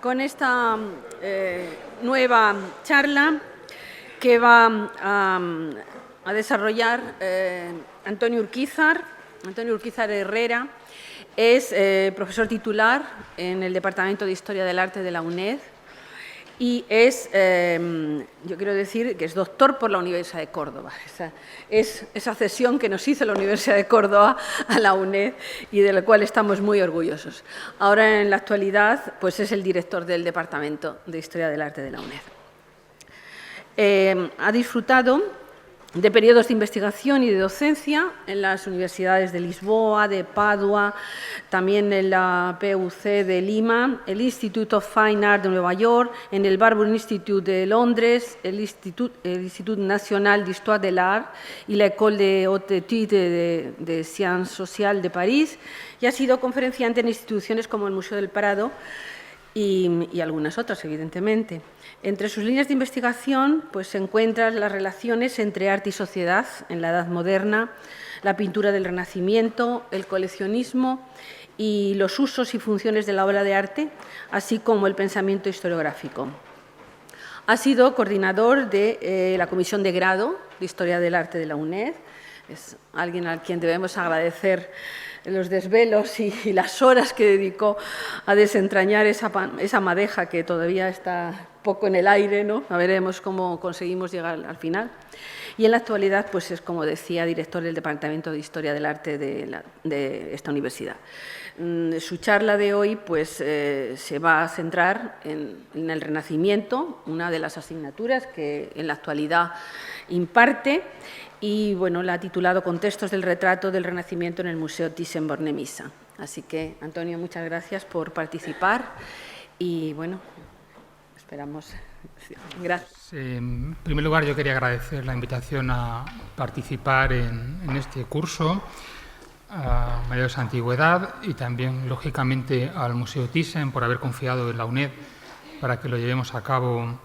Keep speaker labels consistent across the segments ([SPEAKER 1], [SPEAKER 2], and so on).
[SPEAKER 1] con esta nueva charla que va a desarrollar Antonio Urquizar. Antonio Urquizar Herrera es profesor titular en el Departamento de Historia del Arte de la UNED y es, yo quiero decir, que es doctor por la Universidad de Córdoba. Esa cesión que nos hizo la Universidad de Córdoba a la UNED y de la cual estamos muy orgullosos. Ahora, en la actualidad, pues es el director del Departamento de Historia del Arte de la UNED. Ha disfrutado de periodos de investigación y de docencia en las universidades de Lisboa, de Padua, también en la PUC de Lima, el Institute of Fine Art de Nueva York, en el Barbour Institute de Londres, el Institut National d'Histoire de l'Art y la École de Haute Étude de Sciences Sociales de París, y ha sido conferenciante en instituciones como el Museo del Prado y algunas otras, evidentemente. Entre sus líneas de investigación pues, se encuentran las relaciones entre arte y sociedad en la Edad Moderna, la pintura del Renacimiento, el coleccionismo y los usos y funciones de la obra de arte, así como el pensamiento historiográfico. Ha sido coordinador de la Comisión de Grado de Historia del Arte de la UNED. Es alguien al quien debemos agradecer los desvelos y las horas que dedicó a desentrañar esa madeja que todavía está poco en el aire, ¿no? A veremos cómo conseguimos llegar al final. Y en la actualidad, pues es, como decía, director del Departamento de Historia del Arte de esta universidad. Su charla de hoy pues, se va a centrar en el Renacimiento, una de las asignaturas que en la actualidad imparte, y bueno, la ha titulado Contextos del retrato del Renacimiento en el Museo Thyssen-Bornemisza. Así que, Antonio, muchas gracias por participar y, bueno, esperamos. Gracias.
[SPEAKER 2] En primer lugar, yo quería agradecer la invitación a participar en este curso a Mayores Antigüedad y también, lógicamente, al Museo Thyssen por haber confiado en la UNED para que lo llevemos a cabo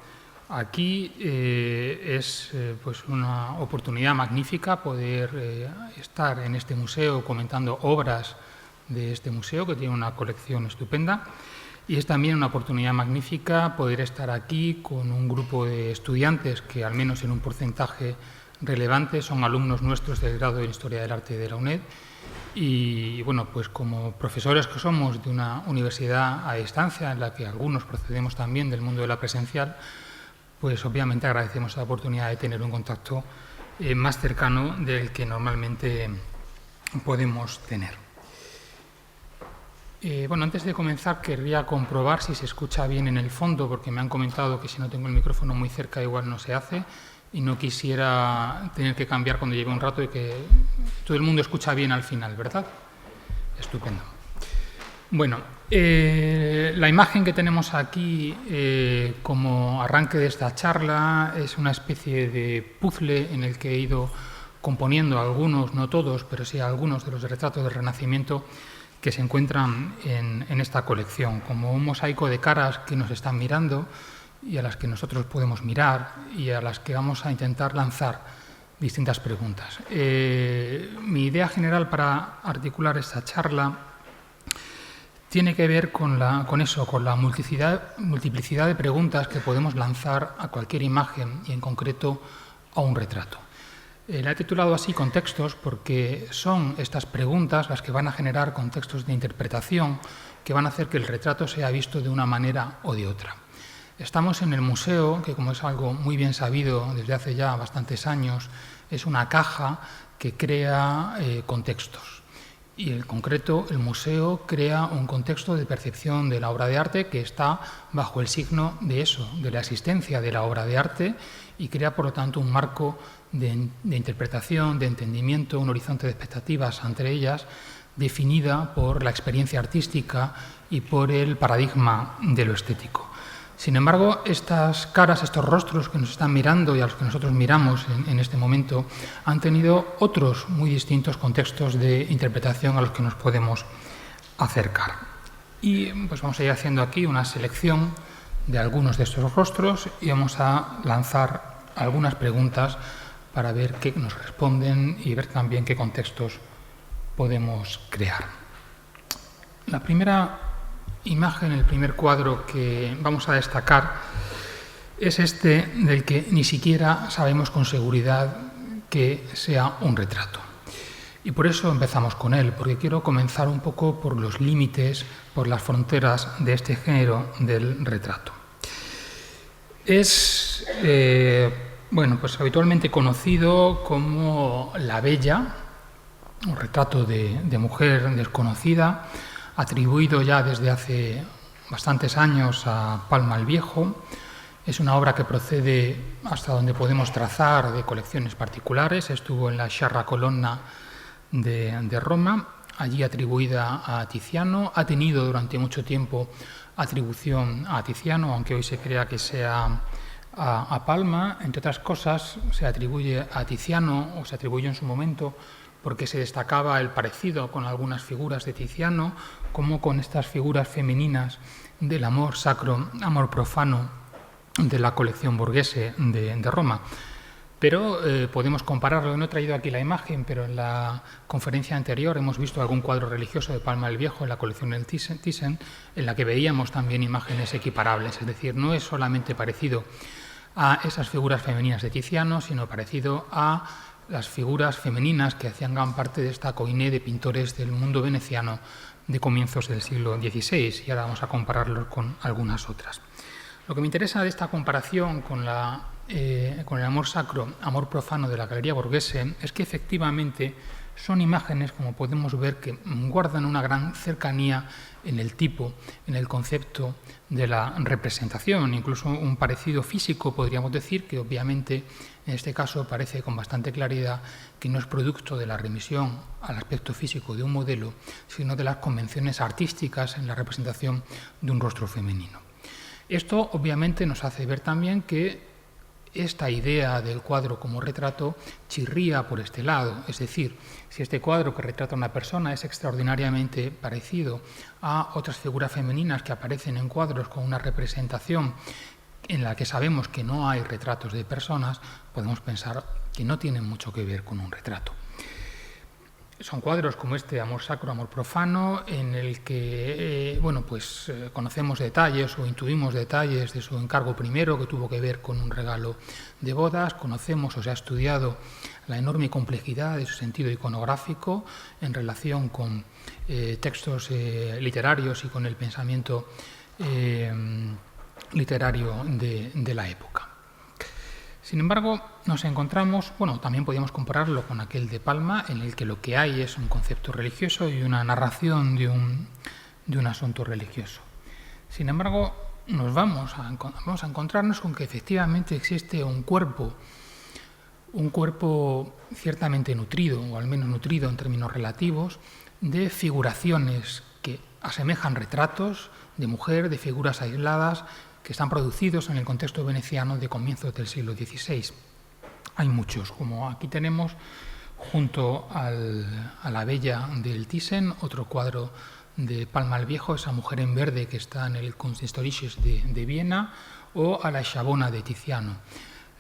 [SPEAKER 2] aquí. Es pues una oportunidad magnífica poder estar en este museo comentando obras de este museo, que tiene una colección estupenda. Y es también una oportunidad magnífica poder estar aquí con un grupo de estudiantes que, al menos en un porcentaje relevante, son alumnos nuestros del grado de Historia del Arte de la UNED. Y, bueno, pues como profesores que somos de una universidad a distancia, en la que algunos procedemos también del mundo de la presencial, pues obviamente agradecemos la oportunidad de tener un contacto más cercano del que normalmente podemos tener. Bueno, antes de comenzar querría comprobar si se escucha bien en el fondo, porque me han comentado que si no tengo el micrófono muy cerca igual no se hace, y no quisiera tener que cambiar cuando lleve un rato y que todo el mundo escucha bien al final, ¿verdad? Estupendo. Bueno, la imagen que tenemos aquí como arranque de esta charla es una especie de puzzle en el que he ido componiendo algunos, no todos, pero sí algunos de los retratos del Renacimiento que se encuentran en esta colección, como un mosaico de caras que nos están mirando y a las que nosotros podemos mirar y a las que vamos a intentar lanzar distintas preguntas. Mi idea general para articular esta charla tiene que ver con la multiplicidad de preguntas que podemos lanzar a cualquier imagen y en concreto a un retrato. La he titulado así Contextos porque son estas preguntas las que van a generar contextos de interpretación que van a hacer que el retrato sea visto de una manera o de otra. Estamos en el museo, que como es algo muy bien sabido desde hace ya bastantes años, es una caja que crea contextos. Y en concreto el museo crea un contexto de percepción de la obra de arte que está bajo el signo de eso, de la existencia de la obra de arte, y crea por lo tanto un marco de interpretación, de entendimiento, un horizonte de expectativas entre ellas, definida por la experiencia artística y por el paradigma de lo estético. Sin embargo, estas caras, estos rostros que nos están mirando y a los que nosotros miramos en este momento, han tenido otros muy distintos contextos de interpretación a los que nos podemos acercar. Y pues vamos a ir haciendo aquí una selección de algunos de estos rostros y vamos a lanzar algunas preguntas para ver qué nos responden y ver también qué contextos podemos crear. La primera imagen, el primer cuadro que vamos a destacar, es este del que ni siquiera sabemos con seguridad que sea un retrato. Y por eso empezamos con él, porque quiero comenzar un poco por los límites, por las fronteras de este género del retrato. Es pues habitualmente conocido como la Bella, un retrato de mujer desconocida, atribuido ya desde hace bastantes años a Palma el Viejo. Es una obra que procede, hasta donde podemos trazar, de colecciones particulares. Estuvo en la Sciarra Colonna de Roma, allí atribuida a Tiziano. Ha tenido durante mucho tiempo atribución a Tiziano, aunque hoy se crea que sea a Palma. Entre otras cosas, se atribuye a Tiziano, o se atribuyó en su momento, porque se destacaba el parecido con algunas figuras de Tiziano, como con estas figuras femeninas del amor sacro, amor profano de la colección Borghese de Roma. Pero podemos compararlo. No he traído aquí la imagen, pero en la conferencia anterior hemos visto algún cuadro religioso de Palma el Viejo en la colección del Thyssen, en la que veíamos también imágenes equiparables. Es decir, no es solamente parecido a esas figuras femeninas de Tiziano, sino parecido a las figuras femeninas que hacían gran parte de esta coiné de pintores del mundo veneciano de comienzos del siglo XVI, y ahora vamos a compararlos con algunas otras. Lo que me interesa de esta comparación con el amor sacro, amor profano de la Galería Borghese es que efectivamente son imágenes, como podemos ver, que guardan una gran cercanía en el tipo, en el concepto de la representación, incluso un parecido físico, podríamos decir, que obviamente en este caso parece con bastante claridad que no es producto de la remisión al aspecto físico de un modelo, sino de las convenciones artísticas en la representación de un rostro femenino. Esto obviamente nos hace ver también que esta idea del cuadro como retrato chirría por este lado. Es decir, si este cuadro que retrata a una persona es extraordinariamente parecido a otras figuras femeninas que aparecen en cuadros con una representación en la que sabemos que no hay retratos de personas, podemos pensar que no tienen mucho que ver con un retrato. Son cuadros como este, Amor Sacro, Amor Profano, en el que conocemos detalles o intuimos detalles de su encargo primero, que tuvo que ver con un regalo de bodas. Conocemos o se ha estudiado la enorme complejidad de su sentido iconográfico en relación con textos literarios y con el pensamiento literario de la época. Sin embargo, nos encontramos, también podríamos compararlo con aquel de Palma, en el que lo que hay es un concepto religioso y una narración de un asunto religioso. Sin embargo, vamos a encontrarnos con que efectivamente existe un cuerpo ciertamente nutrido, o al menos nutrido en términos relativos, de figuraciones que asemejan retratos de mujer, de figuras aisladas, que están producidos en el contexto veneciano de comienzos del siglo XVI. Hay muchos, como aquí tenemos junto a la Bella del Thyssen, otro cuadro de Palma el Viejo, esa mujer en verde que está en el Kunsthistorisches de Viena, o a la Sciabona de Tiziano.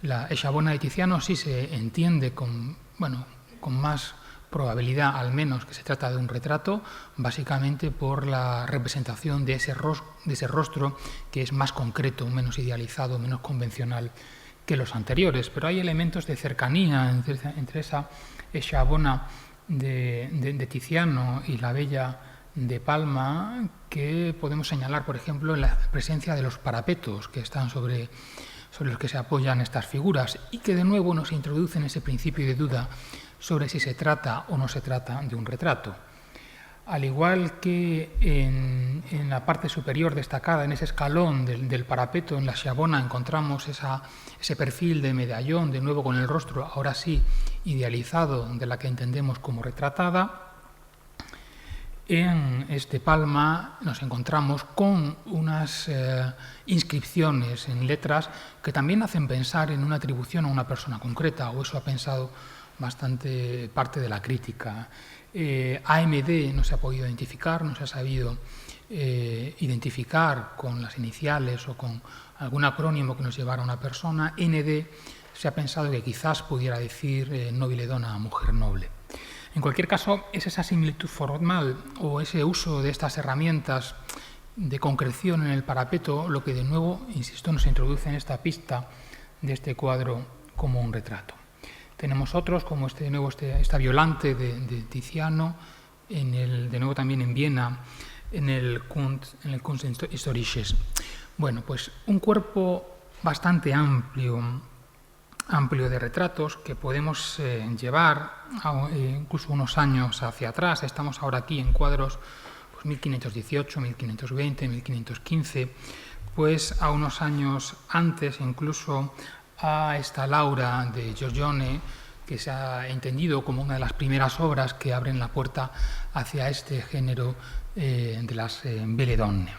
[SPEAKER 2] La Sciabona de Tiziano sí se entiende con más probabilidad, al menos, que se trata de un retrato, básicamente por la representación de ese rostro que es más concreto, menos idealizado, menos convencional que los anteriores. Pero hay elementos de cercanía entre esa Sciabona de Tiziano y la Bella de Palma, que podemos señalar, por ejemplo, en la presencia de los parapetos que están sobre los que se apoyan estas figuras, y que de nuevo nos introducen ese principio de duda sobre si se trata o no se trata de un retrato. Al igual que en la parte superior destacada, en ese escalón del parapeto, en la Sciabona, encontramos ese perfil de medallón, de nuevo con el rostro, ahora sí, idealizado, de la que entendemos como retratada. En este Palma nos encontramos con unas inscripciones en letras que también hacen pensar en una atribución a una persona concreta, o eso ha pensado bastante parte de la crítica. AMD no se ha podido identificar, no se ha sabido identificar con las iniciales o con algún acrónimo que nos llevara a una persona. ND se ha pensado que quizás pudiera decir nobile donna, mujer noble. En cualquier caso, es esa similitud formal o ese uso de estas herramientas concreción en el parapeto, lo que de nuevo, insisto, nos introduce en esta pista de este cuadro como un retrato. Tenemos otros, como esta Violante de Tiziano, de nuevo también en Viena, en el Kunsthistorisches. Bueno, pues un cuerpo bastante amplio de retratos que podemos llevar incluso unos años hacia atrás. Estamos ahora aquí en cuadros 1518, 1520, 1515, pues a unos años antes incluso a esta Laura de Giorgione, que se ha entendido como una de las primeras obras que abren la puerta hacia este género de las belle donne.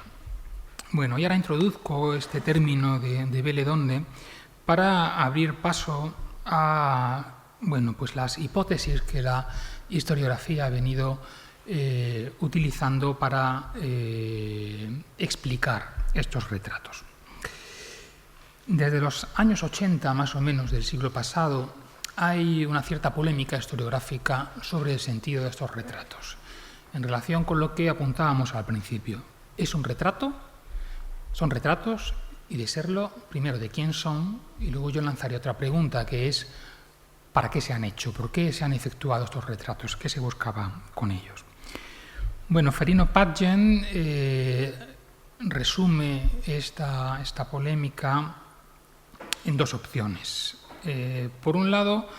[SPEAKER 2] Bueno, y ahora introduzco este término de belle donne para abrir paso a pues las hipótesis que la historiografía ha venido utilizando para explicar estos retratos. Desde los años 80, más o menos, del siglo pasado, hay una cierta polémica historiográfica sobre el sentido de estos retratos, en relación con lo que apuntábamos al principio. ¿Es un retrato? ¿Son retratos? Y de serlo, primero, ¿de quién son? Y luego yo lanzaré otra pregunta, que es ¿para qué se han hecho? ¿Por qué se han efectuado estos retratos? ¿Qué se buscaba con ellos? Bueno, Ferino Paggen resume esta polémica en dos opciones. Por un lado,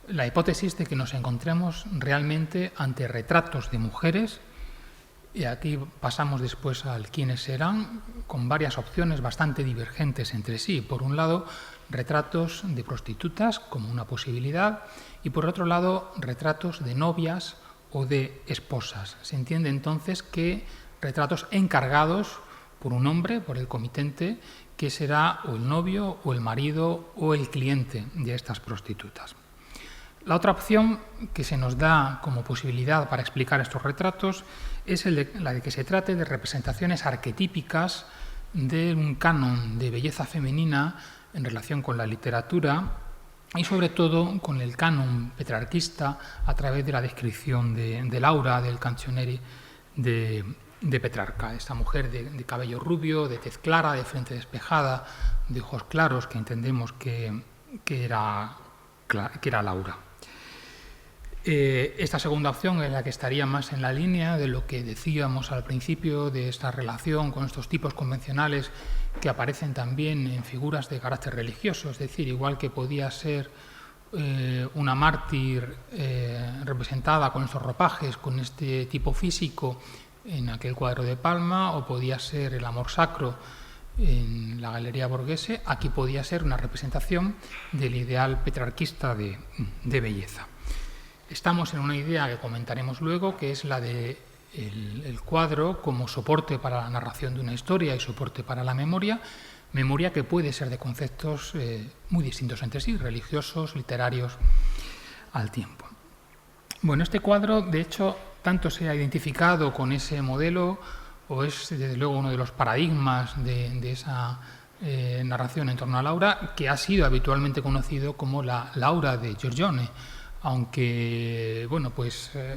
[SPEAKER 2] la hipótesis de que nos encontremos realmente ante retratos de mujeres, y aquí pasamos después al quiénes eran, con varias opciones bastante divergentes entre sí. Por un lado, retratos de prostitutas como una posibilidad, y por otro lado, retratos de novias o de esposas. Se entiende entonces que retratos encargados por un hombre, por el comitente, que será o el novio o el marido o el cliente de estas prostitutas. La otra opción que se nos da como posibilidad para explicar estos retratos es la de que se trate de representaciones arquetípicas de un canon de belleza femenina en relación con la literatura y sobre todo con el canon petrarquista a través de la descripción de Laura, del Canzoniere de Petrarca, esta mujer de cabello rubio, de tez clara, de frente despejada, de ojos claros, que entendemos que era Laura. Esta segunda opción es la que estaría más en la línea de lo que decíamos al principio de esta relación con estos tipos convencionales que aparecen también en figuras de carácter religioso, es decir, igual que podía ser una mártir representada con estos ropajes, con este tipo físico en aquel cuadro de Palma, o podía ser el amor sacro en la Galería Borghese, aquí podía ser una representación del ideal petrarquista de belleza. Estamos en una idea que comentaremos luego, que es la de el cuadro como soporte para la narración de una historia y soporte para la memoria que puede ser de conceptos muy distintos entre sí, religiosos, literarios, al tiempo. Bueno, este cuadro, de hecho, tanto se ha identificado con ese modelo, o es desde luego uno de los paradigmas de esa narración en torno a Laura, que ha sido habitualmente conocido como la Laura de Giorgione, aunque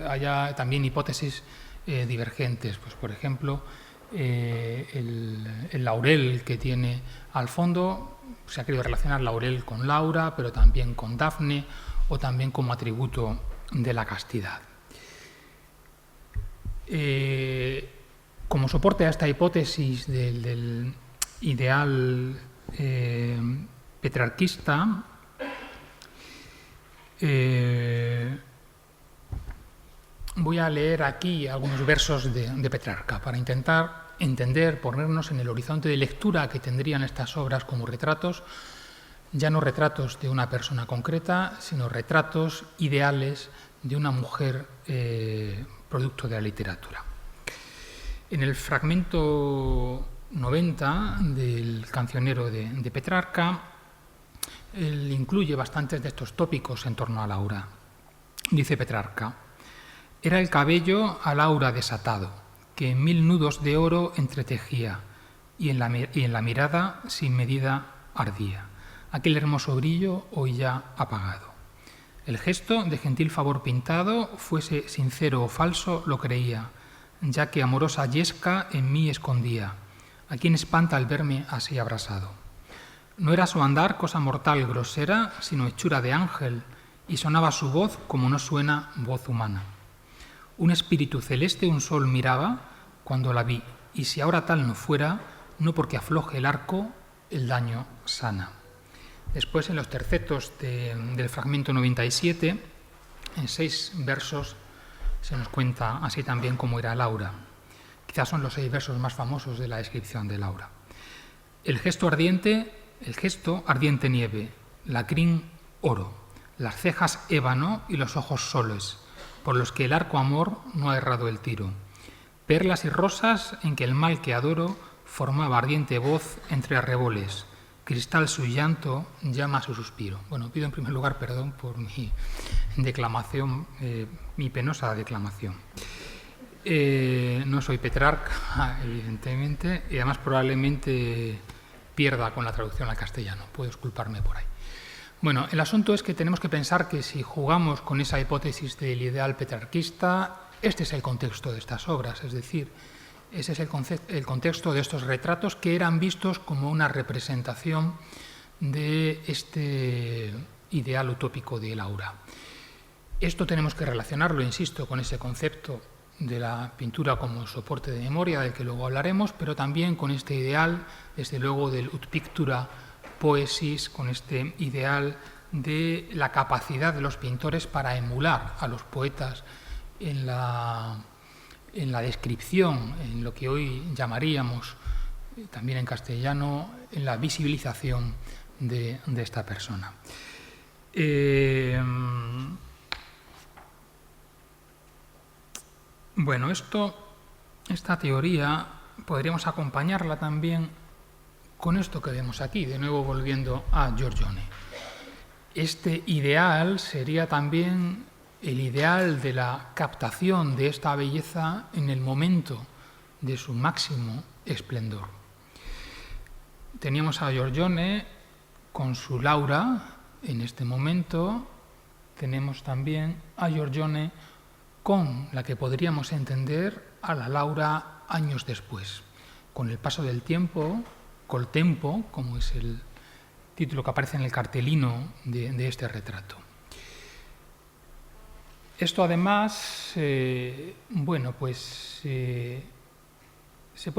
[SPEAKER 2] haya también hipótesis divergentes. Pues, por ejemplo, el laurel que tiene al fondo, se ha querido relacionar laurel con Laura, pero también con Dafne, o también como atributo de la castidad. Como soporte a esta hipótesis del ideal petrarquista, voy a leer aquí algunos versos de Petrarca para intentar entender, ponernos en el horizonte de lectura que tendrían estas obras como retratos, ya no retratos de una persona concreta, sino retratos ideales de una mujer producto de la literatura. En el fragmento 90 del Cancionero de Petrarca, él incluye bastantes de estos tópicos en torno a Laura. Dice Petrarca: era el cabello a Laura desatado, que en 1000 nudos de oro entretejía, y en la mirada sin medida ardía. Aquel hermoso brillo hoy ya apagado. El gesto de gentil favor pintado, fuese sincero o falso, lo creía. ya que amorosa yesca en mí escondía, a quien espanta al verme así abrasado. No era su andar cosa mortal grosera, sino hechura de ángel, y sonaba su voz como no suena voz humana. Un espíritu celeste un sol miraba cuando la vi, y si ahora tal no fuera, no porque afloje el arco, el daño sana. Después, en los tercetos del fragmento 97, en 6 versos, se nos cuenta así también cómo era Laura. Quizás son los 6 versos más famosos de la descripción de Laura. El gesto ardiente nieve, la crin oro, las cejas ébano y los ojos soles, por los que el arco amor no ha errado el tiro. Perlas y rosas en que el mal que adoro formaba ardiente voz entre arreboles. Cristal su llanto, llama su suspiro. Bueno, pido en primer lugar perdón por mi declamación, mi penosa declamación. No soy Petrarca, evidentemente, y además probablemente pierda con la traducción al castellano. Puedo disculparme por ahí. Bueno, el asunto es que tenemos que pensar que si jugamos con esa hipótesis del ideal petrarquista, este es el contexto de estas obras, es decir, ese es el contexto de estos retratos que eran vistos como una representación de este ideal utópico de Laura. Esto tenemos que relacionarlo, insisto, con ese concepto de la pintura como soporte de memoria, del que luego hablaremos, pero también con este ideal, desde luego, del ut pictura poesis, con este ideal de la capacidad de los pintores para emular a los poetas en la descripción, en lo que hoy llamaríamos, también en castellano, en la visibilización de esta persona. Bueno, esta teoría podríamos acompañarla también con esto que vemos aquí, de nuevo volviendo a Giorgione. Este ideal sería también el ideal de la captación de esta belleza en el momento de su máximo esplendor. Teníamos a Giorgione con su Laura en este momento, tenemos también a Giorgione con la que podríamos entender a la Laura años después. Con el paso del tiempo, col tempo, como es el título que aparece en el cartelino de este retrato. Esto además, se pone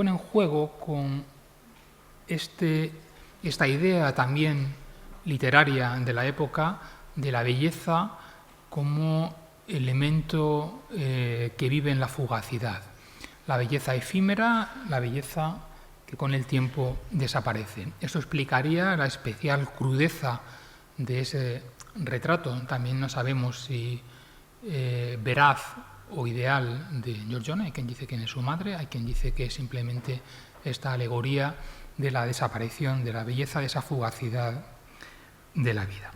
[SPEAKER 2] en juego con esta idea también literaria de la época de la belleza como elemento que vive en la fugacidad. La belleza efímera, la belleza que con el tiempo desaparece. Esto explicaría la especial crudeza de ese retrato. También no sabemos si veraz o ideal de Giorgione. Hay quien dice que es su madre, hay quien dice que es simplemente esta alegoría de la desaparición de la belleza, de esa fugacidad de la vida.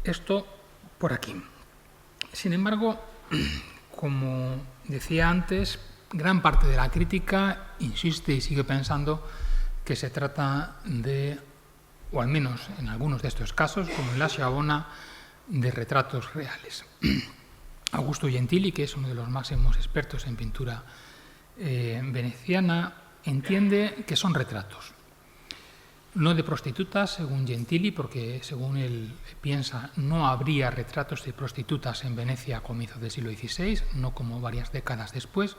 [SPEAKER 2] Esto por aquí. Sin embargo, como decía antes, gran parte de la crítica insiste y sigue pensando que se trata de, o al menos en algunos de estos casos, como en la Sciabona, de retratos reales. Augusto Gentili, que es uno de los máximos expertos en pintura veneciana, entiende que son retratos. No de prostitutas, según Gentili, porque según él piensa no habría retratos de prostitutas en Venecia a comienzos del siglo XVI, no como varias décadas después,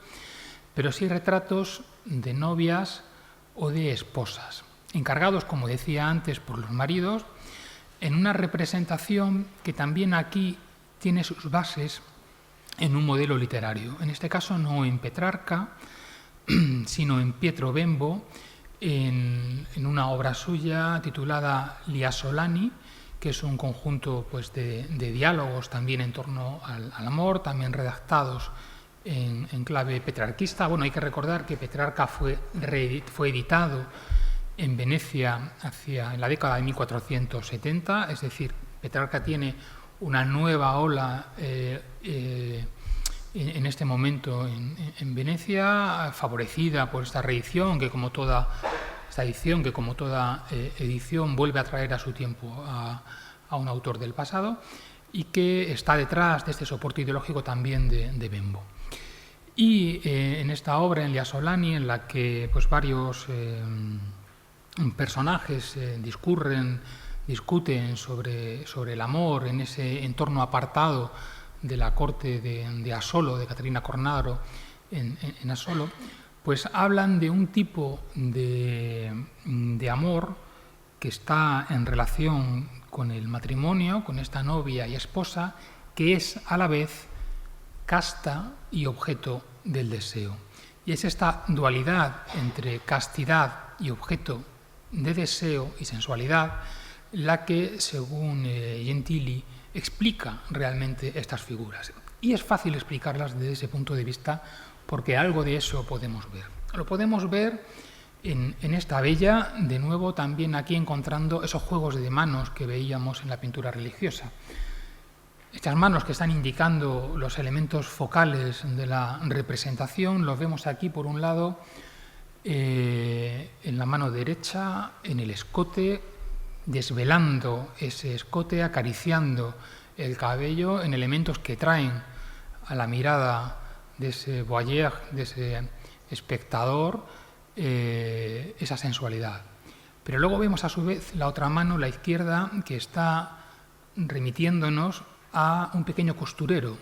[SPEAKER 2] pero sí retratos de novias o de esposas, encargados, como decía antes, por los maridos, en una representación que también aquí tiene sus bases en un modelo literario. En este caso no en Petrarca, sino en Pietro Bembo, en una obra suya titulada Liasolani, que es un conjunto pues, de diálogos también en torno al amor, también redactados en clave petrarquista. Bueno, hay que recordar que Petrarca fue editado en Venecia en la década de 1470, es decir, Petrarca tiene una nueva ola en este momento en Venecia, favorecida por esta reedición, que como toda edición vuelve a traer a su tiempo a un autor del pasado y que está detrás de este soporte ideológico también de Bembo. Y en esta obra, en Liasolani, en la que pues, varios personajes discuten sobre el amor en ese entorno apartado de la corte de Asolo, de Caterina Cornaro en Asolo, pues hablan de un tipo de amor que está en relación con el matrimonio, con esta novia y esposa, que es a la vez casta y objeto del deseo. Y es esta dualidad entre castidad y objeto de deseo y sensualidad la que, según Gentili, explica realmente estas figuras. Y es fácil explicarlas desde ese punto de vista porque algo de eso podemos ver. Lo podemos ver en esta bella, de nuevo también aquí encontrando esos juegos de manos que veíamos en la pintura religiosa. Estas manos que están indicando los elementos focales de la representación los vemos aquí, por un lado, en la mano derecha, en el escote, desvelando ese escote, acariciando el cabello en elementos que traen a la mirada de ese voyeur, de ese espectador, esa sensualidad. Pero luego vemos a su vez la otra mano, la izquierda, que está remitiéndonos a un pequeño costurero,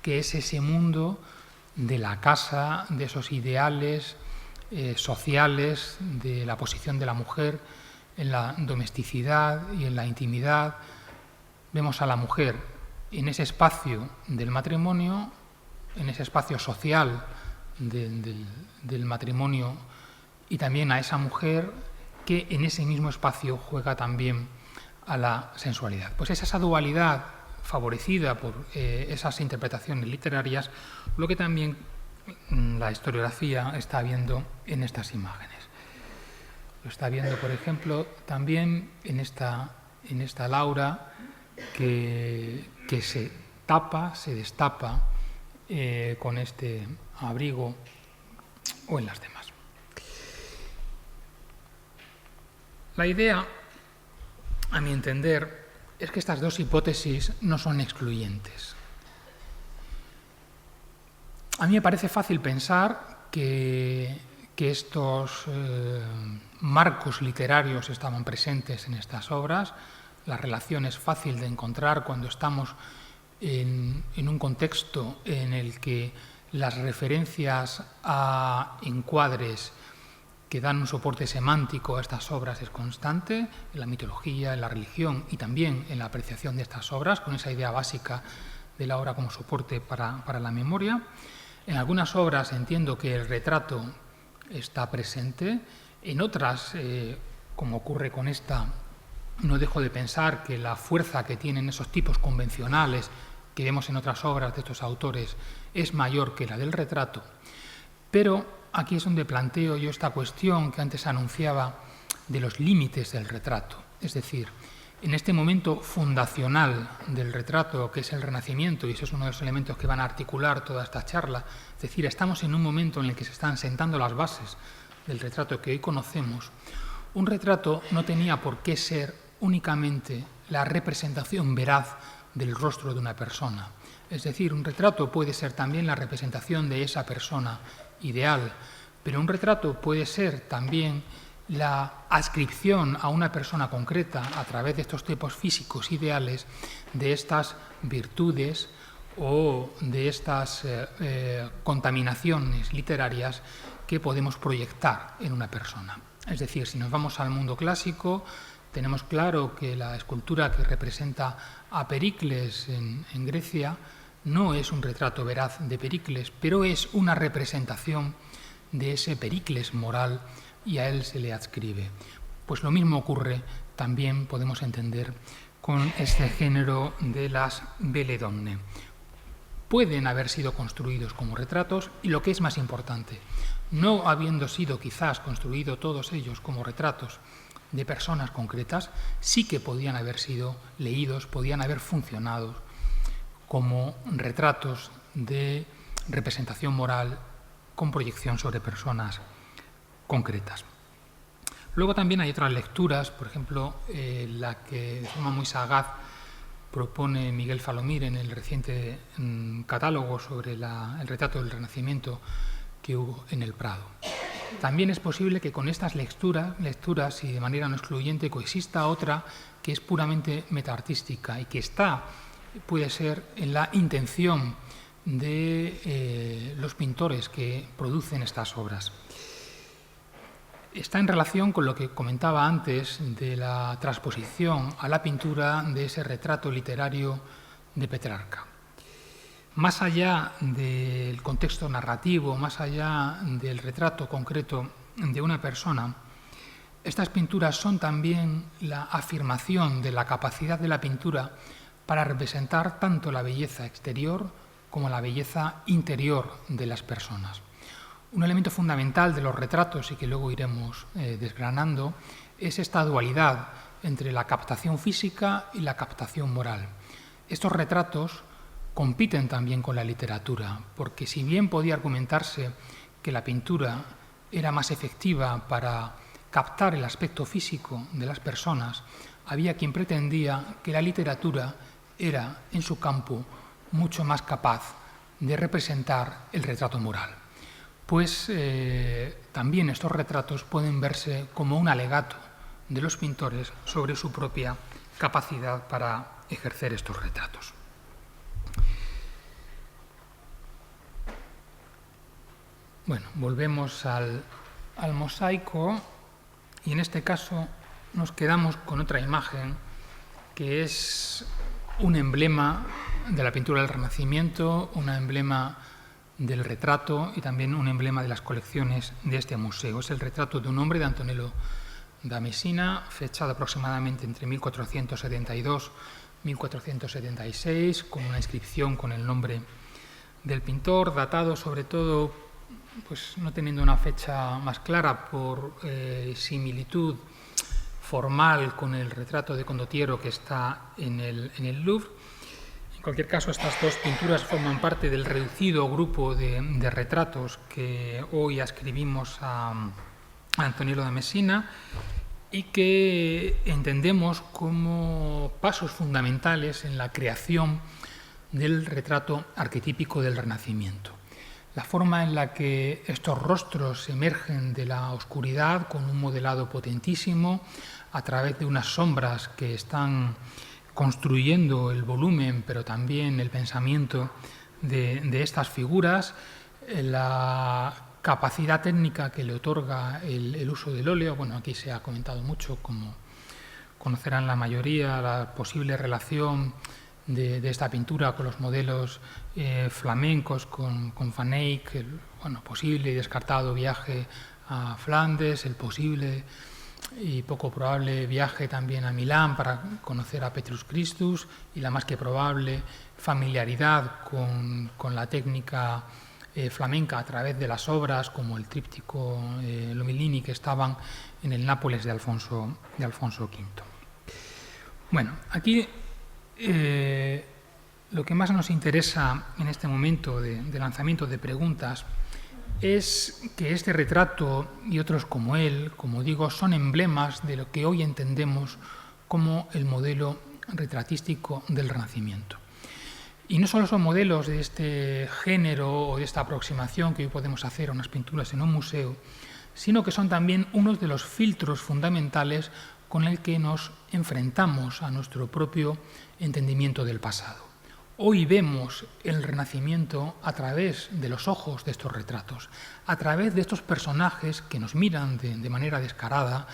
[SPEAKER 2] que es ese mundo de la casa, de esos ideales sociales, de la posición de la mujer en la domesticidad y en la intimidad. Vemos a la mujer en ese espacio del matrimonio, en ese espacio social del matrimonio, y también a esa mujer que en ese mismo espacio juega también a la sensualidad. Pues es esa dualidad favorecida por esas interpretaciones literarias lo que también la historiografía está viendo en estas imágenes. Lo está viendo, por ejemplo, también en esta Laura que se tapa, se destapa con este abrigo, o en las demás. La idea, a mi entender, es que estas dos hipótesis no son excluyentes. A mí me parece fácil pensar que estos marcos literarios estaban presentes en estas obras. La relación es fácil de encontrar cuando estamos en un contexto en el que las referencias a encuadres que dan un soporte semántico a estas obras es constante, en la mitología, en la religión y también en la apreciación de estas obras, con esa idea básica de la obra como soporte para la memoria. En algunas obras entiendo que el retrato está presente, en otras, como ocurre con esta, no dejo de pensar que la fuerza que tienen esos tipos convencionales que vemos en otras obras de estos autores es mayor que la del retrato, pero aquí es donde planteo yo esta cuestión que antes anunciaba de los límites del retrato. Es decir, en este momento fundacional del retrato, que es el Renacimiento, y ese es uno de los elementos que van a articular toda esta charla, es decir, estamos en un momento en el que se están sentando las bases del retrato que hoy conocemos. Un retrato no tenía por qué ser únicamente la representación veraz del rostro de una persona. Es decir, un retrato puede ser también la representación de esa persona ideal, pero un retrato puede ser también la adscripción a una persona concreta a través de estos tipos físicos ideales de estas virtudes o de estas contaminaciones literarias que podemos proyectar en una persona. Es decir, si nos vamos al mundo clásico, tenemos claro que la escultura que representa a Pericles en Grecia no es un retrato veraz de Pericles, pero es una representación de ese Pericles moral y a él se le adscribe. Pues lo mismo ocurre, también podemos entender, con este género de las belle donne. Pueden haber sido construidos como retratos y, lo que es más importante, no habiendo sido quizás construidos todos ellos como retratos de personas concretas, sí que podían haber sido leídos, podían haber funcionado como retratos de representación moral con proyección sobre personas concretas. Luego también hay otras lecturas, por ejemplo, la que de forma muy sagaz propone Miguel Falomir en el reciente catálogo sobre el retrato del Renacimiento que hubo en el Prado. También es posible que con estas lecturas y de manera no excluyente coexista otra que es puramente metaartística y que puede ser en la intención de los pintores que producen estas obras. Está en relación con lo que comentaba antes de la transposición a la pintura de ese retrato literario de Petrarca. Más allá del contexto narrativo, más allá del retrato concreto de una persona, estas pinturas son también la afirmación de la capacidad de la pintura para representar tanto la belleza exterior como la belleza interior de las personas. Un elemento fundamental de los retratos, y que luego iremos desgranando, es esta dualidad entre la captación física y la captación moral. Estos retratos compiten también con la literatura, porque si bien podía argumentarse que la pintura era más efectiva para captar el aspecto físico de las personas, había quien pretendía que la literatura era, en su campo, mucho más capaz de representar el retrato moral. Pues también estos retratos pueden verse como un alegato de los pintores sobre su propia capacidad para ejercer estos retratos. Bueno, volvemos al mosaico y en este caso nos quedamos con otra imagen que es un emblema de la pintura del Renacimiento, un emblema del retrato y también un emblema de las colecciones de este museo. Es el retrato de un hombre de Antonello da Messina, fechado aproximadamente entre 1472 y 1476, con una inscripción con el nombre del pintor, datado sobre todo, pues no teniendo una fecha más clara por similitud formal con el retrato de Condottiero que está en el Louvre. En cualquier caso, estas dos pinturas forman parte del reducido grupo de retratos que hoy ascribimos a Antonello da Messina y que entendemos como pasos fundamentales en la creación del retrato arquetípico del Renacimiento. La forma en la que estos rostros emergen de la oscuridad con un modelado potentísimo a través de unas sombras que están construyendo el volumen, pero también el pensamiento de estas figuras, la capacidad técnica que le otorga el uso del óleo. Bueno, aquí se ha comentado mucho, como conocerán la mayoría, la posible relación de esta pintura con los modelos flamencos, con Van Eyck, el posible y descartado viaje a Flandes, el posible y poco probable viaje también a Milán para conocer a Petrus Christus y la más que probable familiaridad con la técnica flamenca a través de las obras como el tríptico Lomellini que estaban en el Nápoles de Alfonso V. Bueno, aquí lo que más nos interesa en este momento de lanzamiento de preguntas es que este retrato y otros como él, como digo, son emblemas de lo que hoy entendemos como el modelo retratístico del Renacimiento. Y no solo son modelos de este género o de esta aproximación que hoy podemos hacer a unas pinturas en un museo, sino que son también unos de los filtros fundamentales con el que nos enfrentamos a nuestro propio entendimiento del pasado. Hoy vemos el Renacimiento a través de los ojos de estos retratos, a través de estos personajes que nos miran de manera descarada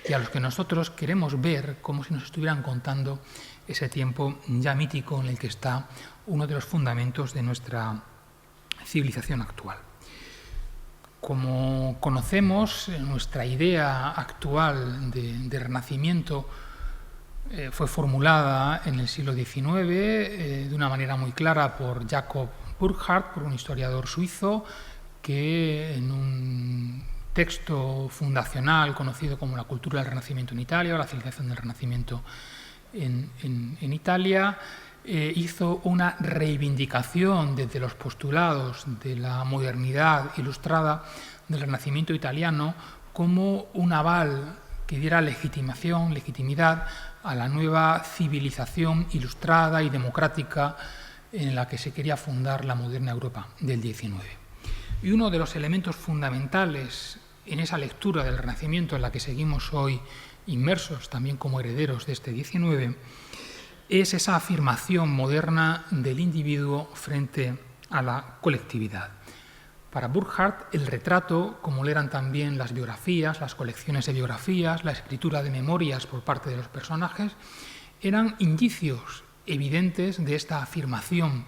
[SPEAKER 2] y a los que nosotros queremos ver como si nos estuvieran contando ese tiempo ya mítico en el que está uno de los fundamentos de nuestra civilización actual. Como conocemos, nuestra idea actual de Renacimiento fue formulada en el siglo XIX de una manera muy clara por Jacob Burckhardt, por un historiador suizo, que en un texto fundacional conocido como La cultura del Renacimiento en Italia o la civilización del Renacimiento en Italia, hizo una reivindicación desde los postulados de la modernidad ilustrada del Renacimiento italiano como un aval que diera legitimidad a la nueva civilización ilustrada y democrática en la que se quería fundar la moderna Europa del XIX. Y uno de los elementos fundamentales en esa lectura del Renacimiento en la que seguimos hoy inmersos también como herederos de este XIX es esa afirmación moderna del individuo frente a la colectividad. Para Burckhardt, el retrato, como lo eran también las biografías, las colecciones de biografías, la escritura de memorias por parte de los personajes, eran indicios evidentes de esta afirmación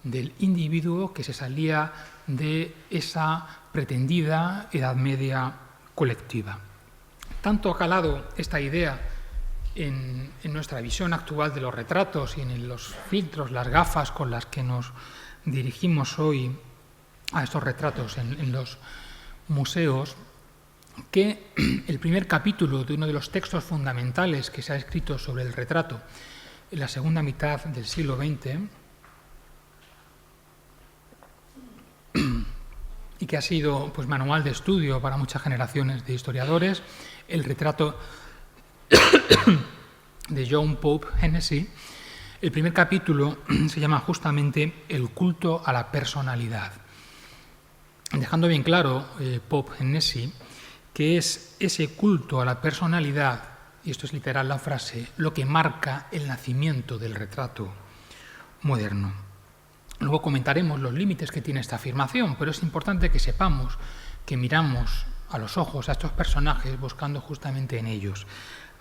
[SPEAKER 2] del individuo que se salía de esa pretendida Edad Media colectiva. Tanto ha calado esta idea en nuestra visión actual de los retratos y en los filtros, las gafas con las que nos dirigimos hoy a estos retratos en los museos, que el primer capítulo de uno de los textos fundamentales que se ha escrito sobre el retrato en la segunda mitad del siglo XX y que ha sido pues, manual de estudio para muchas generaciones de historiadores, el retrato de John Pope Hennessy, el primer capítulo se llama justamente El culto a la personalidad, dejando bien claro Pope Hennessy que es ese culto a la personalidad, y esto es literal la frase, lo que marca el nacimiento del retrato moderno. Luego comentaremos los límites que tiene esta afirmación, pero es importante que sepamos que miramos a los ojos a estos personajes buscando justamente en ellos,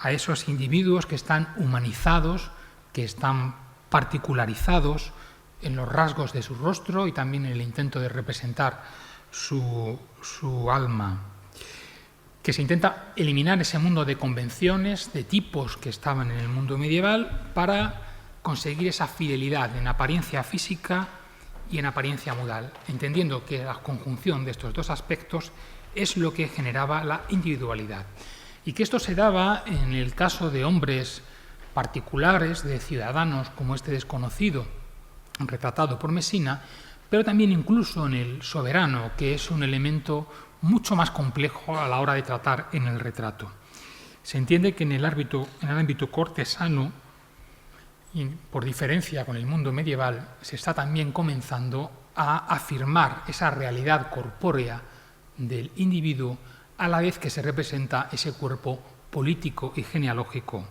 [SPEAKER 2] a esos individuos que están humanizados, que están particularizados en los rasgos de su rostro y también en el intento de representar su alma, que se intenta eliminar ese mundo de convenciones, de tipos que estaban en el mundo medieval para conseguir esa fidelidad en apariencia física y en apariencia modal, entendiendo que la conjunción de estos dos aspectos es lo que generaba la individualidad y que esto se daba en el caso de hombres particulares, de ciudadanos como este desconocido retratado por Messina, pero también incluso en el soberano, que es un elemento mucho más complejo a la hora de tratar en el retrato. Se entiende que en el ámbito cortesano, y por diferencia con el mundo medieval, se está también comenzando a afirmar esa realidad corpórea del individuo a la vez que se representa ese cuerpo político y genealógico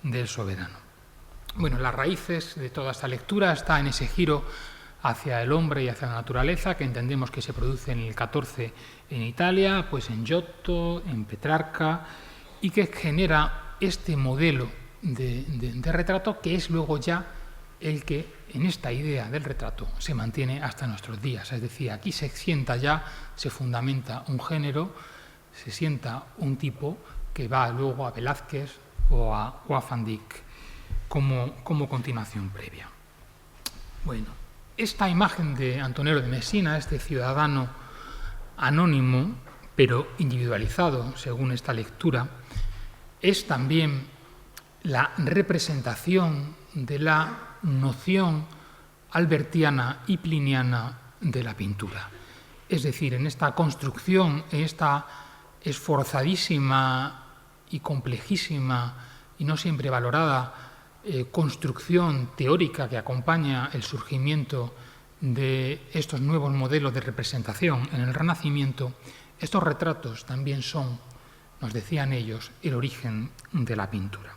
[SPEAKER 2] del soberano. Bueno, las raíces de toda esta lectura está en ese giro hacia el hombre y hacia la naturaleza que entendemos que se produce en el XIV en Italia, pues en Giotto, en Petrarca, y que genera este modelo de retrato que es luego ya el que en esta idea del retrato se mantiene hasta nuestros días. Es decir, aquí se sienta ya, se fundamenta un género, se sienta un tipo que va luego a Velázquez o a Van Dyck como continuación previa. Bueno, esta imagen de Antonello de Messina, este ciudadano anónimo, pero individualizado, según esta lectura, es también la representación de la noción albertiana y pliniana de la pintura. Es decir, en esta construcción, en esta esforzadísima y complejísima y no siempre valorada construcción teórica que acompaña el surgimiento de estos nuevos modelos de representación en el Renacimiento, estos retratos también son, nos decían ellos, el origen de la pintura.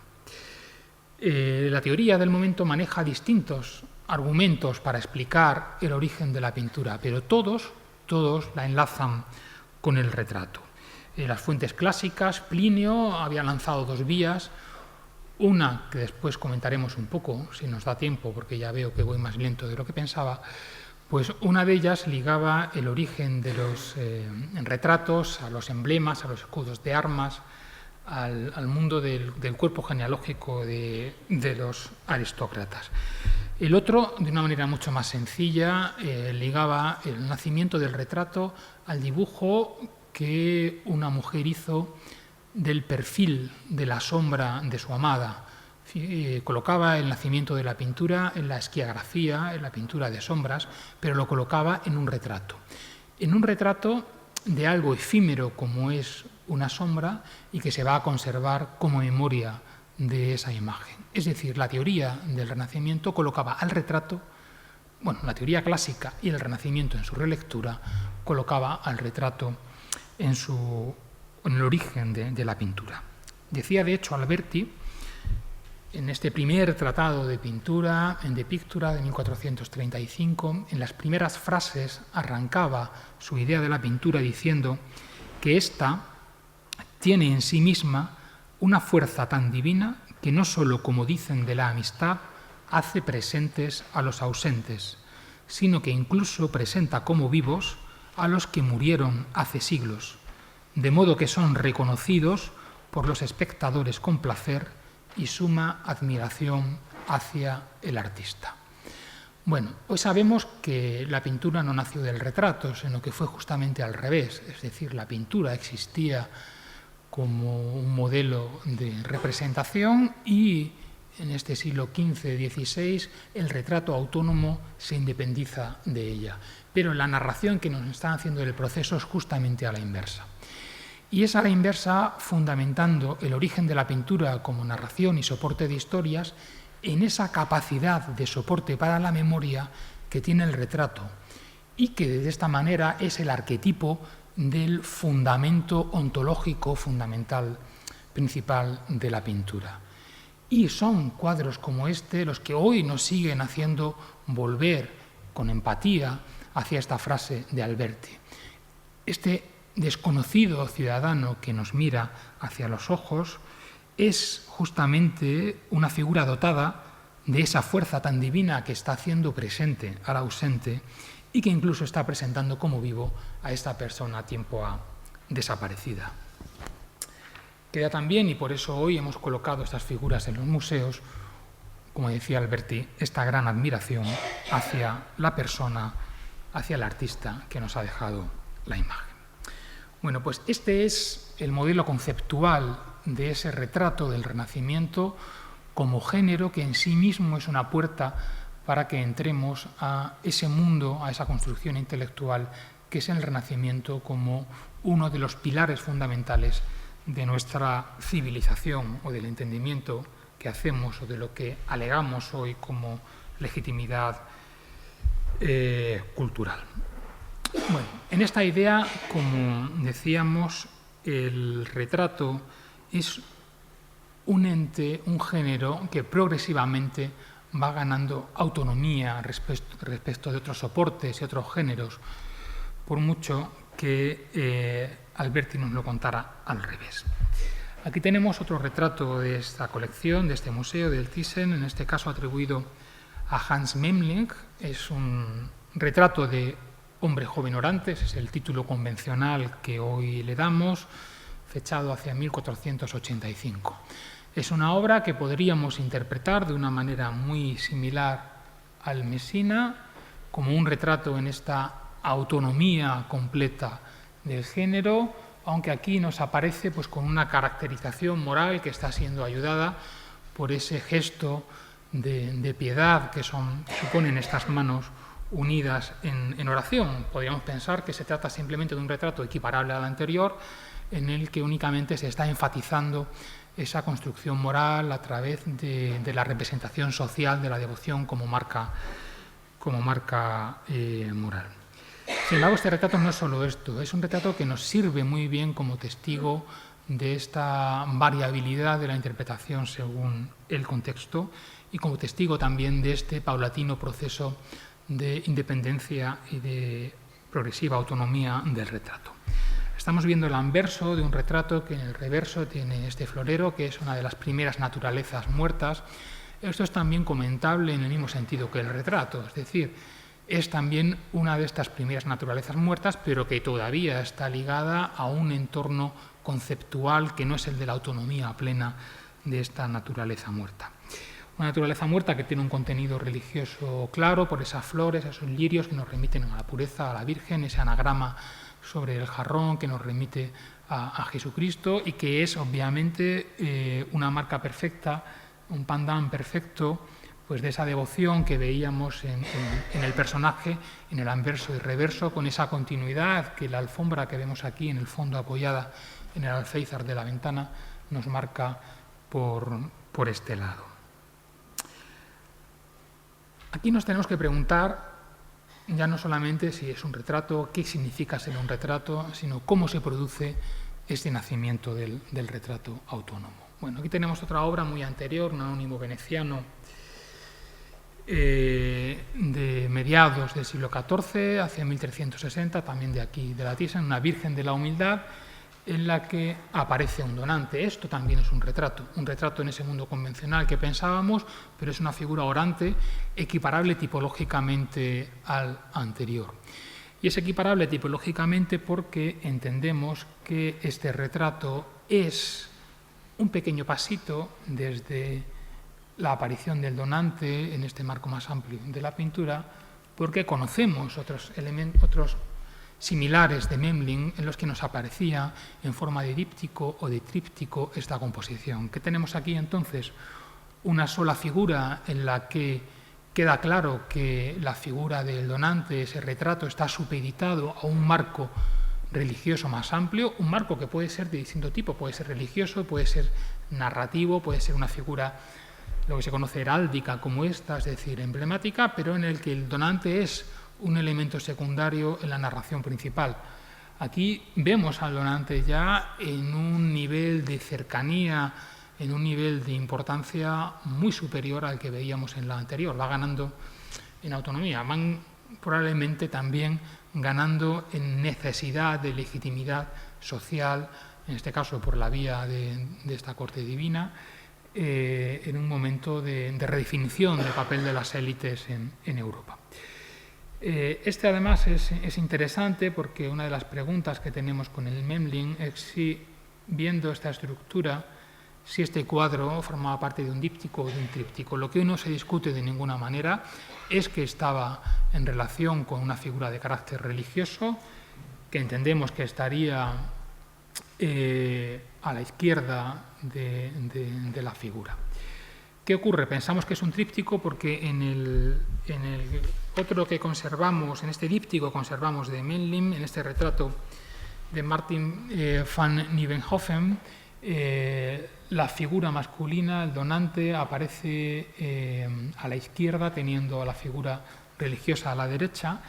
[SPEAKER 2] La teoría del momento maneja distintos argumentos para explicar el origen de la pintura, pero todos la enlazan con el retrato. Las fuentes clásicas, Plinio había lanzado dos vías, una que después comentaremos un poco, si nos da tiempo, porque ya veo que voy más lento de lo que pensaba, pues una de ellas ligaba el origen de los retratos a los emblemas, a los escudos de armas, al mundo del cuerpo genealógico de los aristócratas. El otro, de una manera mucho más sencilla, ligaba el nacimiento del retrato al dibujo que una mujer hizo del perfil de la sombra de su amada. Colocaba el nacimiento de la pintura en la esquiografía, en la pintura de sombras, pero lo colocaba en un retrato. En un retrato de algo efímero como es una sombra y que se va a conservar como memoria de esa imagen. Es decir, la teoría del Renacimiento colocaba al retrato, bueno, la teoría clásica y el Renacimiento en su relectura colocaba al retrato en el origen de la pintura. Decía, de hecho, Alberti, en este primer tratado de pintura, en De Pictura, de 1435, en las primeras frases arrancaba su idea de la pintura diciendo que ésta tiene en sí misma una fuerza tan divina que no sólo, como dicen de la amistad, hace presentes a los ausentes, sino que incluso presenta como vivos a los que murieron hace siglos, de modo que son reconocidos por los espectadores con placer y suma admiración hacia el artista. Bueno, hoy sabemos que la pintura no nació del retrato, sino que fue justamente al revés, es decir, la pintura existía como un modelo de representación y en este siglo XV-XVI el retrato autónomo se independiza de ella. Pero la narración que nos están haciendo del proceso es justamente a la inversa. Y es a la inversa fundamentando el origen de la pintura como narración y soporte de historias en esa capacidad de soporte para la memoria que tiene el retrato y que de esta manera es el arquetipo del fundamento ontológico fundamental principal de la pintura. Y son cuadros como este los que hoy nos siguen haciendo volver con empatía hacia esta frase de Alberti. Este desconocido ciudadano que nos mira hacia los ojos es justamente una figura dotada de esa fuerza tan divina que está haciendo presente al ausente y que incluso está presentando como vivo a esta persona a tiempo desaparecida. Queda también, y por eso hoy hemos colocado estas figuras en los museos, como decía Alberti, esta gran admiración hacia la persona, hacia el artista que nos ha dejado la imagen. Bueno, pues este es el modelo conceptual de ese retrato del Renacimiento como género que en sí mismo es una puerta para que entremos a ese mundo, a esa construcción intelectual que es el Renacimiento como uno de los pilares fundamentales de nuestra civilización o del entendimiento que hacemos o de lo que alegamos hoy como legitimidad cultural. Bueno, en esta idea, como decíamos, el retrato es un ente, un género que progresivamente va ganando autonomía respecto de otros soportes y otros géneros, por mucho que Alberti nos lo contara al revés. Aquí tenemos otro retrato de esta colección, de este museo, del Thyssen, en este caso atribuido a Hans Memling. Es un retrato de hombre joven Orantes, es el título convencional que hoy le damos, fechado hacia 1485. Es una obra que podríamos interpretar de una manera muy similar al Messina, como un retrato en esta autonomía completa del género, aunque aquí nos aparece pues, con una caracterización moral que está siendo ayudada por ese gesto de piedad que suponen estas manos unidas en oración. Podríamos pensar que se trata simplemente de un retrato equiparable al anterior, en el que únicamente se está enfatizando esa construcción moral a través de la representación social de la devoción como marca moral. Sin embargo, este retrato no es solo esto, es un retrato que nos sirve muy bien como testigo de esta variabilidad de la interpretación según el contexto y como testigo también de este paulatino proceso de independencia y de progresiva autonomía del retrato. Estamos viendo el anverso de un retrato que en el reverso tiene este florero, que es una de las primeras naturalezas muertas. Esto es también comentable en el mismo sentido que el retrato, es decir, es también una de estas primeras naturalezas muertas, pero que todavía está ligada a un entorno conceptual que no es el de la autonomía plena de esta naturaleza muerta. Una naturaleza muerta que tiene un contenido religioso claro por esas flores, esos lirios que nos remiten a la pureza, a la Virgen, ese anagrama sobre el jarrón que nos remite a Jesucristo y que es obviamente una marca perfecta, un pandan perfecto, pues de esa devoción que veíamos en el personaje, en el anverso y reverso, con esa continuidad que la alfombra que vemos aquí en el fondo apoyada en el alféizar de la ventana nos marca por este lado. Aquí nos tenemos que preguntar ya no solamente si es un retrato, qué significa ser un retrato, sino cómo se produce este nacimiento del retrato autónomo. Bueno, aquí tenemos otra obra muy anterior, un anónimo veneciano de mediados del siglo XIV, hacia 1360, también de aquí, de la Thyssen, una Virgen de la Humildad, en la que aparece un donante. Esto también es un retrato en ese mundo convencional que pensábamos, pero es una figura orante equiparable tipológicamente al anterior. Y es equiparable tipológicamente porque entendemos que este retrato es un pequeño pasito desde la aparición del donante en este marco más amplio de la pintura, porque conocemos otros similares de Memling en los que nos aparecía en forma de díptico o de tríptico esta composición. ¿Qué tenemos aquí entonces? Una sola figura en la que queda claro que la figura del donante, ese retrato, está supeditado a un marco religioso más amplio, un marco que puede ser de distinto tipo, puede ser religioso, puede ser narrativo, puede ser una figura, lo que se conoce heráldica como esta, es decir, emblemática, pero en el que el donante es un elemento secundario en la narración principal. Aquí vemos al donante ya en un nivel de cercanía, en un nivel de importancia muy superior al que veíamos en la anterior. Va ganando en autonomía, van probablemente también ganando en necesidad de legitimidad social, en este caso por la vía de esta corte divina, en un momento de redefinición del papel de las élites en Europa. Este además es interesante porque una de las preguntas que tenemos con el Memling es si, viendo esta estructura, si este cuadro formaba parte de un díptico o de un tríptico. Lo que hoy no se discute de ninguna manera es que estaba en relación con una figura de carácter religioso, que entendemos que estaría a la izquierda de la figura. ¿Qué ocurre? Pensamos que es un tríptico porque en el otro que conservamos, en este díptico conservamos de Memling, en este retrato de Martin van Nieuwenhoven, la figura masculina, el donante, aparece a la izquierda teniendo a la figura religiosa a la derecha,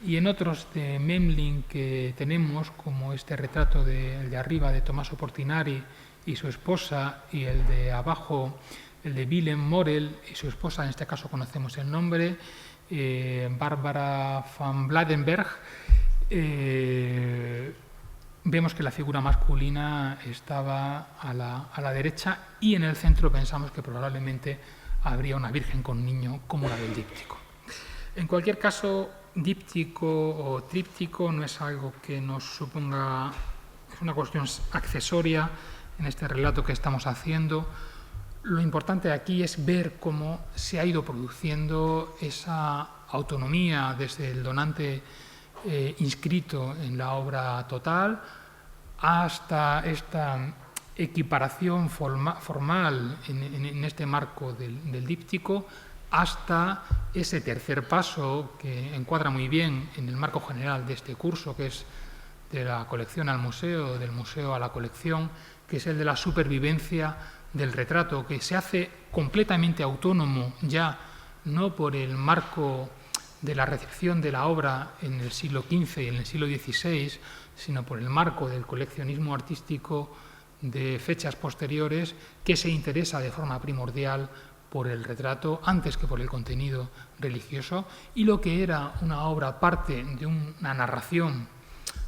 [SPEAKER 2] y en otros de Memling que tenemos, como este retrato el de arriba de Tommaso Portinari y su esposa, y el de abajo, el de Willem Morel y su esposa, en este caso conocemos el nombre, Barbara van Bladenberg, vemos que la figura masculina estaba a la derecha y en el centro pensamos que probablemente habría una virgen con niño como la del díptico. En cualquier caso, díptico o tríptico no es algo que nos suponga, es una cuestión accesoria en este relato que estamos haciendo. Lo importante aquí es ver cómo se ha ido produciendo esa autonomía desde el donante inscrito en la obra total hasta esta equiparación formal en este marco del díptico, hasta ese tercer paso que encuadra muy bien en el marco general de este curso, que es de la colección al museo, del museo a la colección, que es el de la supervivencia del retrato, que se hace completamente autónomo ya no por el marco de la recepción de la obra en el siglo XV y en el siglo XVI, sino por el marco del coleccionismo artístico de fechas posteriores, que se interesa de forma primordial por el retrato antes que por el contenido religioso, y lo que era una obra parte de una narración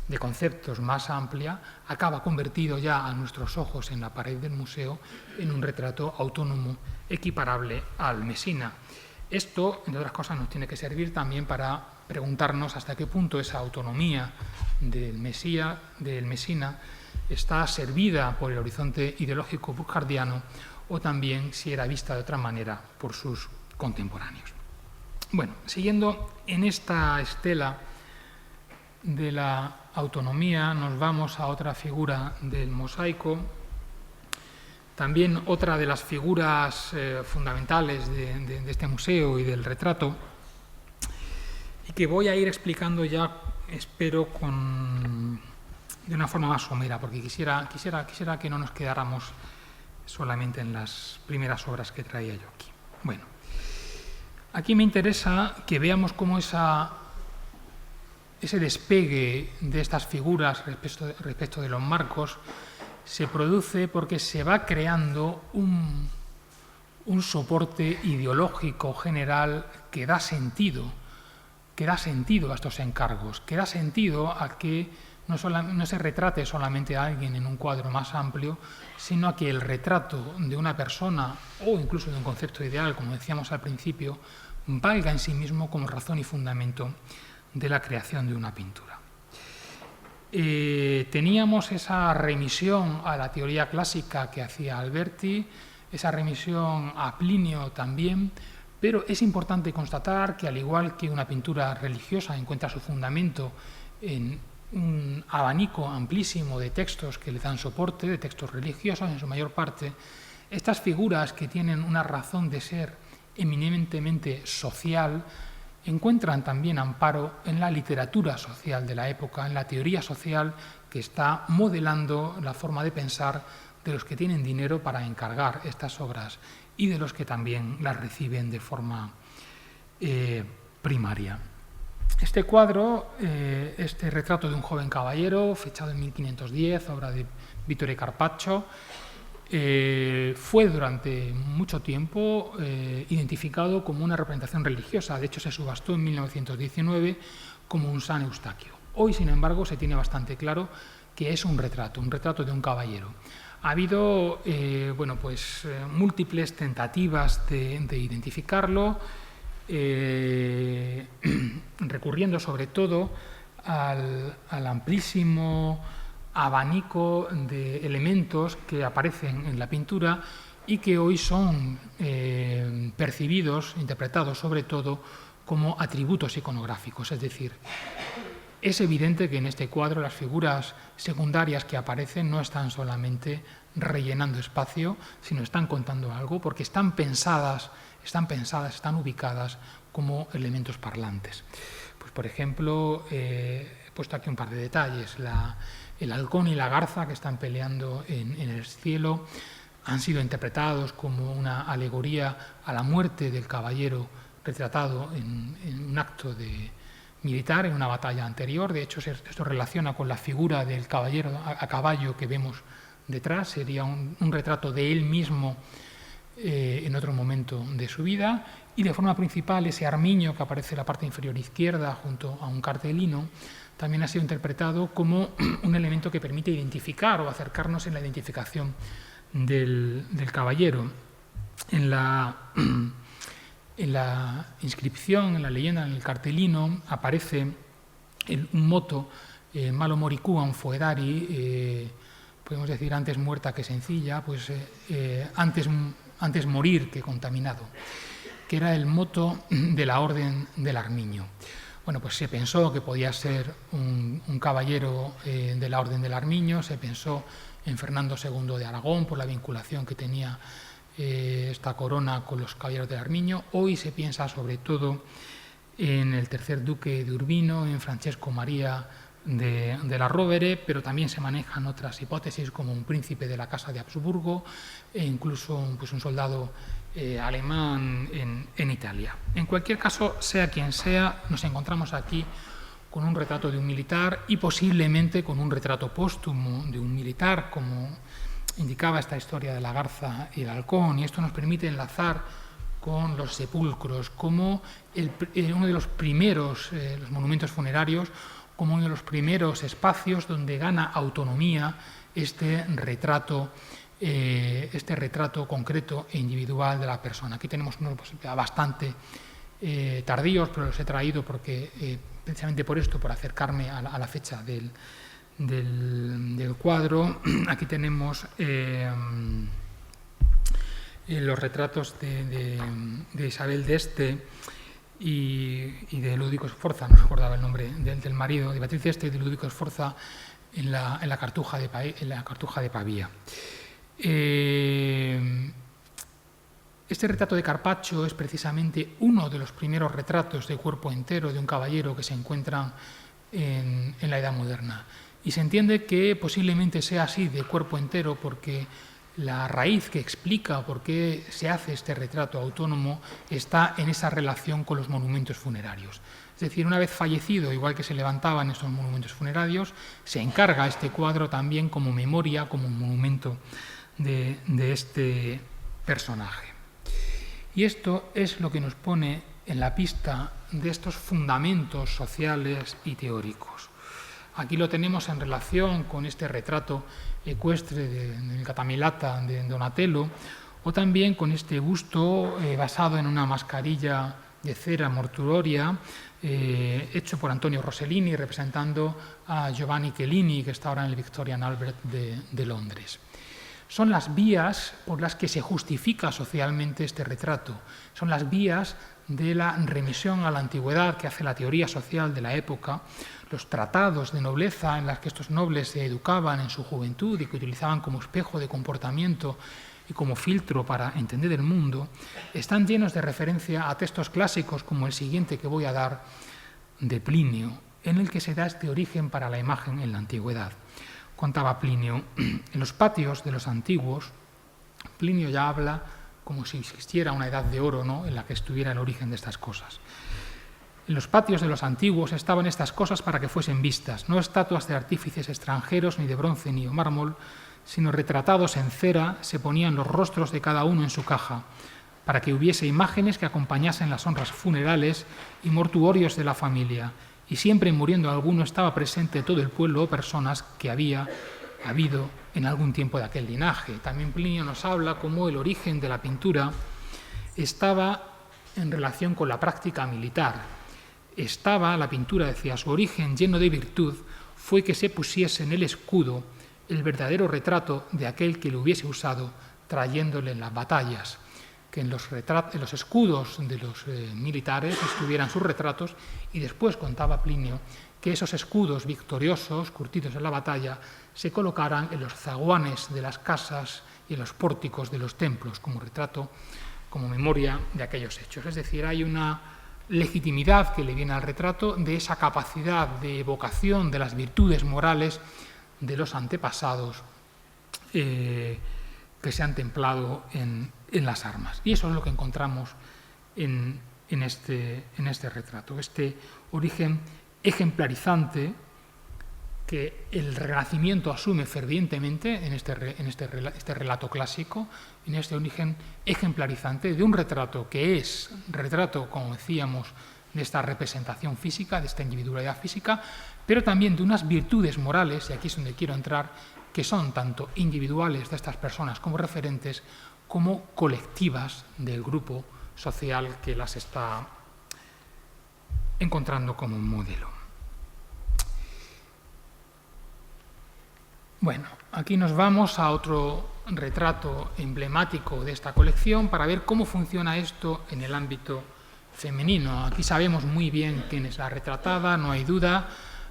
[SPEAKER 2] de conceptos más amplia, acaba convertido ya a nuestros ojos en la pared del museo en un retrato autónomo equiparable al Messina. Esto, entre otras cosas, nos tiene que servir también para preguntarnos hasta qué punto esa autonomía del Messina está servida por el horizonte ideológico burjardiano o también si era vista de otra manera por sus contemporáneos. Bueno, siguiendo en esta estela de la autonomía, nos vamos a otra figura del mosaico, También otra de las figuras fundamentales de este museo y del retrato, y que voy a ir explicando ya, espero, de una forma más somera, porque quisiera que no nos quedáramos solamente en las primeras obras que traía yo aquí. Bueno, aquí me interesa que veamos cómo ese despegue de estas figuras respecto de los marcos se produce porque se va creando un soporte ideológico general que da sentido a estos encargos, que da sentido a que no se retrate solamente a alguien en un cuadro más amplio, sino a que el retrato de una persona o incluso de un concepto ideal, como decíamos al principio, valga en sí mismo como razón y fundamento de la creación de una pintura. Teníamos esa remisión a la teoría clásica que hacía Alberti, esa remisión a Plinio también, pero es importante constatar que, al igual que una pintura religiosa encuentra su fundamento en un abanico amplísimo de textos que le dan soporte, de textos religiosos en su mayor parte, estas figuras que tienen una razón de ser eminentemente social encuentran también amparo en la literatura social de la época, en la teoría social que está modelando la forma de pensar de los que tienen dinero para encargar estas obras y de los que también las reciben de forma primaria. Este cuadro, este retrato de un joven caballero, fechado en 1510, obra de Vittore Carpaccio, fue durante mucho tiempo identificado como una representación religiosa. De hecho, se subastó en 1919 como un San Eustaquio. Hoy, sin embargo, se tiene bastante claro que es un retrato de un caballero. Ha habido múltiples tentativas de identificarlo, recurriendo sobre todo al amplísimo abanico de elementos que aparecen en la pintura y que hoy son percibidos, interpretados sobre todo como atributos iconográficos. Es decir, es evidente que en este cuadro las figuras secundarias que aparecen no están solamente rellenando espacio, sino están contando algo, porque están pensadas, están ubicadas como elementos parlantes. Pues, por ejemplo, he puesto aquí un par de detalles. El halcón y la garza que están peleando en el cielo han sido interpretados como una alegoría a la muerte del caballero retratado en un acto militar, en una batalla anterior. De hecho, esto relaciona con la figura del caballero a caballo que vemos detrás. Sería un retrato de él mismo en otro momento de su vida. Y de forma principal, ese armiño que aparece en la parte inferior izquierda junto a un cartelino también ha sido interpretado como un elemento que permite identificar o acercarnos en la identificación del caballero. En la inscripción, en la leyenda, en el cartelino, aparece un moto, malo moricú un foedari, podemos decir antes muerta que sencilla, pues antes morir que contaminado, que era el moto de la Orden del Armiño. Bueno, pues se pensó que podía ser un caballero de la Orden del Armiño, se pensó en Fernando II de Aragón por la vinculación que tenía esta corona con los caballeros del Armiño. Hoy se piensa sobre todo en el tercer duque de Urbino, en Francesco María de la Rovere, pero también se manejan otras hipótesis como un príncipe de la Casa de Habsburgo e incluso un soldado alemán en Italia. En cualquier caso, sea quien sea, nos encontramos aquí con un retrato de un militar y posiblemente con un retrato póstumo de un militar, como indicaba esta historia de la garza y el halcón, y esto nos permite enlazar con los sepulcros, como uno de los primeros, los monumentos funerarios, como uno de los primeros espacios donde gana autonomía este retrato concreto e individual de la persona. Aquí tenemos unos bastante tardíos, pero los he traído porque precisamente por esto, por acercarme a la fecha del cuadro. Aquí tenemos los retratos de Isabel d'Este y de Ludovico Sforza, no recordaba el nombre del marido, de Beatriz d'Este y de Ludovico Sforza en la Cartuja de Pavía. Este retrato de Carpaccio es precisamente uno de los primeros retratos de cuerpo entero de un caballero que se encuentran en la Edad Moderna. Y se entiende que posiblemente sea así de cuerpo entero porque la raíz que explica por qué se hace este retrato autónomo está en esa relación con los monumentos funerarios. Es decir, una vez fallecido, igual que se levantaban estos monumentos funerarios, se encarga este cuadro también como memoria, como un monumento de este personaje. Y esto es lo que nos pone en la pista de estos fundamentos sociales y teóricos. Aquí lo tenemos en relación con este retrato ecuestre del Catamilata de Donatello, o también con este busto basado en una mascarilla de cera mortuoria hecho por Antonio Rossellini, representando a Giovanni Chiellini, que está ahora en el Victorian Albert de Londres. Son las vías por las que se justifica socialmente este retrato, son las vías de la remisión a la antigüedad que hace la teoría social de la época, los tratados de nobleza en los que estos nobles se educaban en su juventud y que utilizaban como espejo de comportamiento y como filtro para entender el mundo, están llenos de referencia a textos clásicos como el siguiente que voy a dar de Plinio, en el que se da este origen para la imagen en la antigüedad. Contaba Plinio, en los patios de los antiguos, Plinio ya habla como si existiera una edad de oro, ¿no?, en la que estuviera el origen de estas cosas. En los patios de los antiguos estaban estas cosas para que fuesen vistas, no estatuas de artífices extranjeros, ni de bronce ni de mármol, sino retratados en cera se ponían los rostros de cada uno en su caja, para que hubiese imágenes que acompañasen las honras funerales y mortuorios de la familia, y siempre muriendo alguno estaba presente todo el pueblo o personas que había habido en algún tiempo de aquel linaje. También Plinio nos habla cómo el origen de la pintura estaba en relación con la práctica militar. La pintura, decía, su origen lleno de virtud fue que se pusiese en el escudo el verdadero retrato de aquel que lo hubiese usado trayéndole en las batallas, que en los escudos de los militares estuvieran sus retratos, y después contaba Plinio que esos escudos victoriosos, curtidos en la batalla, se colocaran en los zaguanes de las casas y en los pórticos de los templos, como retrato, como memoria de aquellos hechos. Es decir, hay una legitimidad que le viene al retrato de esa capacidad de evocación de las virtudes morales de los antepasados que se han templado en las armas. Y eso es lo que encontramos en este retrato, este origen ejemplarizante que el Renacimiento asume fervientemente en este relato clásico, en este origen ejemplarizante de un retrato que es retrato, como decíamos, de esta representación física, de esta individualidad física, pero también de unas virtudes morales, y aquí es donde quiero entrar, que son tanto individuales de estas personas como referentes, como colectivas del grupo social que las está encontrando como un modelo. Bueno, aquí nos vamos a otro retrato emblemático de esta colección para ver cómo funciona esto en el ámbito femenino. Aquí sabemos muy bien quién es la retratada, no hay duda.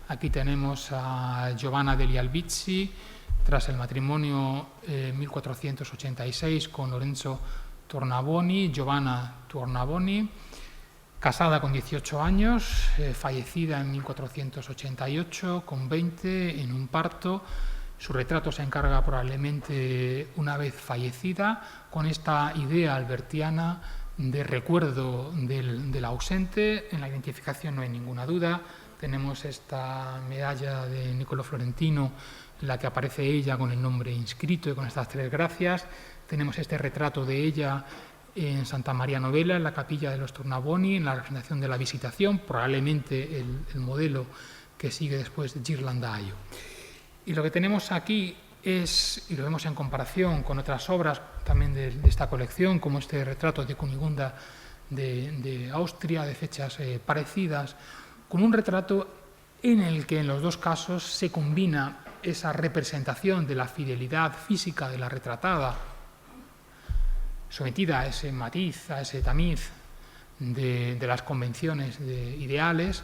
[SPEAKER 2] Aquí tenemos a Giovanna degli Albizzi, tras el matrimonio en 1486 con Lorenzo Tornabuoni, Giovanna Tornabuoni, casada con 18 años, fallecida en 1488 con 20 en un parto. Su retrato se encarga probablemente una vez fallecida, con esta idea albertiana de recuerdo del ausente. En la identificación no hay ninguna duda. Tenemos esta medalla de Niccolò Florentino en la que aparece ella con el nombre inscrito y con estas tres gracias. Tenemos este retrato de ella en Santa María Novella, en la capilla de los Tornabuoni, en la representación de la Visitación, probablemente el modelo que sigue después de Ghirlandaio. Y lo que tenemos aquí es, y lo vemos en comparación con otras obras también de esta colección, como este retrato de Cunigunda de Austria, de fechas parecidas, con un retrato en el que en los dos casos se combina esa representación de la fidelidad física de la retratada, sometida a ese matiz, a ese tamiz de las convenciones ideales,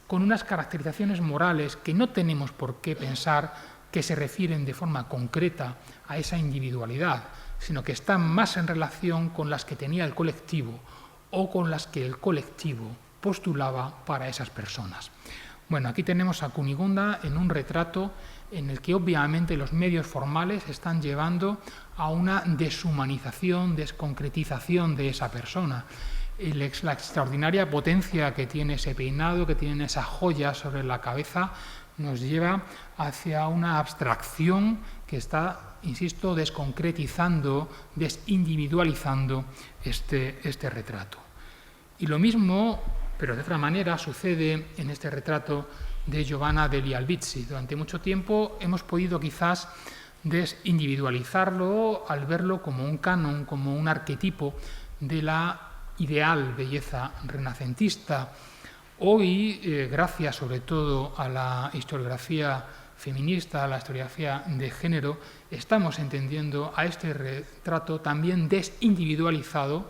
[SPEAKER 2] con unas caracterizaciones morales que no tenemos por qué pensar que se refieren de forma concreta a esa individualidad, sino que están más en relación con las que tenía el colectivo o con las que el colectivo postulaba para esas personas. Bueno, aquí tenemos a Cunigunda en un retrato en el que obviamente los medios formales están llevando a una deshumanización, desconcretización de esa persona. La extraordinaria potencia que tiene ese peinado, que tiene esa joya sobre la cabeza, nos lleva hacia una abstracción que está, insisto, desconcretizando, desindividualizando este retrato. Y lo mismo, pero de otra manera, sucede en este retrato de Giovanna degli Albizzi. Durante mucho tiempo hemos podido quizás desindividualizarlo al verlo como un canon, como un arquetipo de la ideal belleza renacentista. Hoy, gracias sobre todo a la historiografía feminista, a la historiografía de género, estamos entendiendo a este retrato también desindividualizado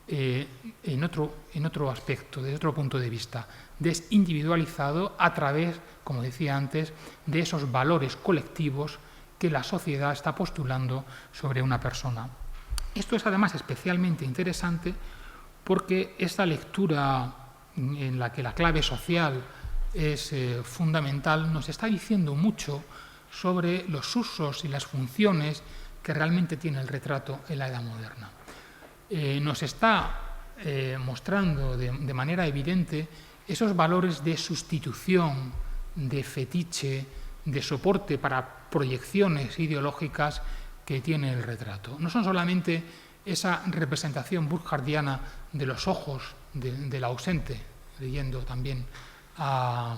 [SPEAKER 2] en otro aspecto, desde otro punto de vista, desindividualizado a través, como decía antes, de esos valores colectivos que la sociedad está postulando sobre una persona. Esto es además especialmente interesante porque esta lectura en la que la clave social es fundamental nos está diciendo mucho sobre los usos y las funciones que realmente tiene el retrato en la Edad Moderna. Nos está mostrando de manera evidente esos valores de sustitución, de fetiche, de soporte para proyecciones ideológicas que tiene el retrato. No son solamente esa representación burkhardiana de los ojos del ausente, leyendo también a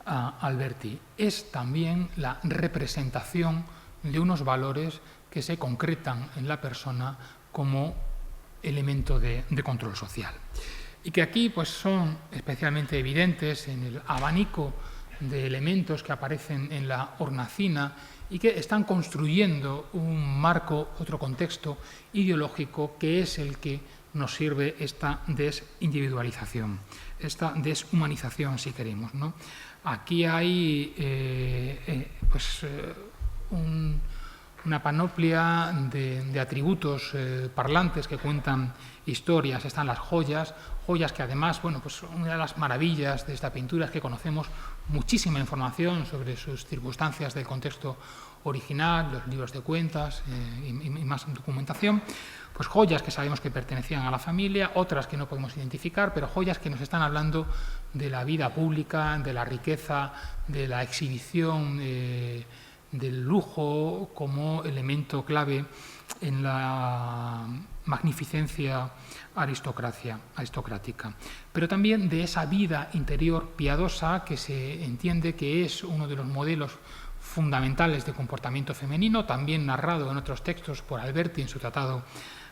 [SPEAKER 2] Alberti, es también la representación de unos valores que se concretan en la persona como elemento de control social. Y que aquí pues, son especialmente evidentes en el abanico de elementos que aparecen en la hornacina y que están construyendo un marco, otro contexto ideológico que es el que nos sirve esta desindividualización, esta deshumanización, si queremos, ¿no? Aquí hay una panoplia de atributos parlantes que cuentan historias. Están las joyas que además, bueno, pues una de las maravillas de esta pintura es que conocemos muchísima información sobre sus circunstancias del contexto original, los libros de cuentas y más documentación. Pues joyas que sabemos que pertenecían a la familia, otras que no podemos identificar, pero joyas que nos están hablando de la vida pública, de la riqueza, de la exhibición, del lujo como elemento clave en la magnificencia aristocrática, pero también de esa vida interior piadosa que se entiende que es uno de los modelos fundamentales de comportamiento femenino, también narrado en otros textos por Alberti en su Tratado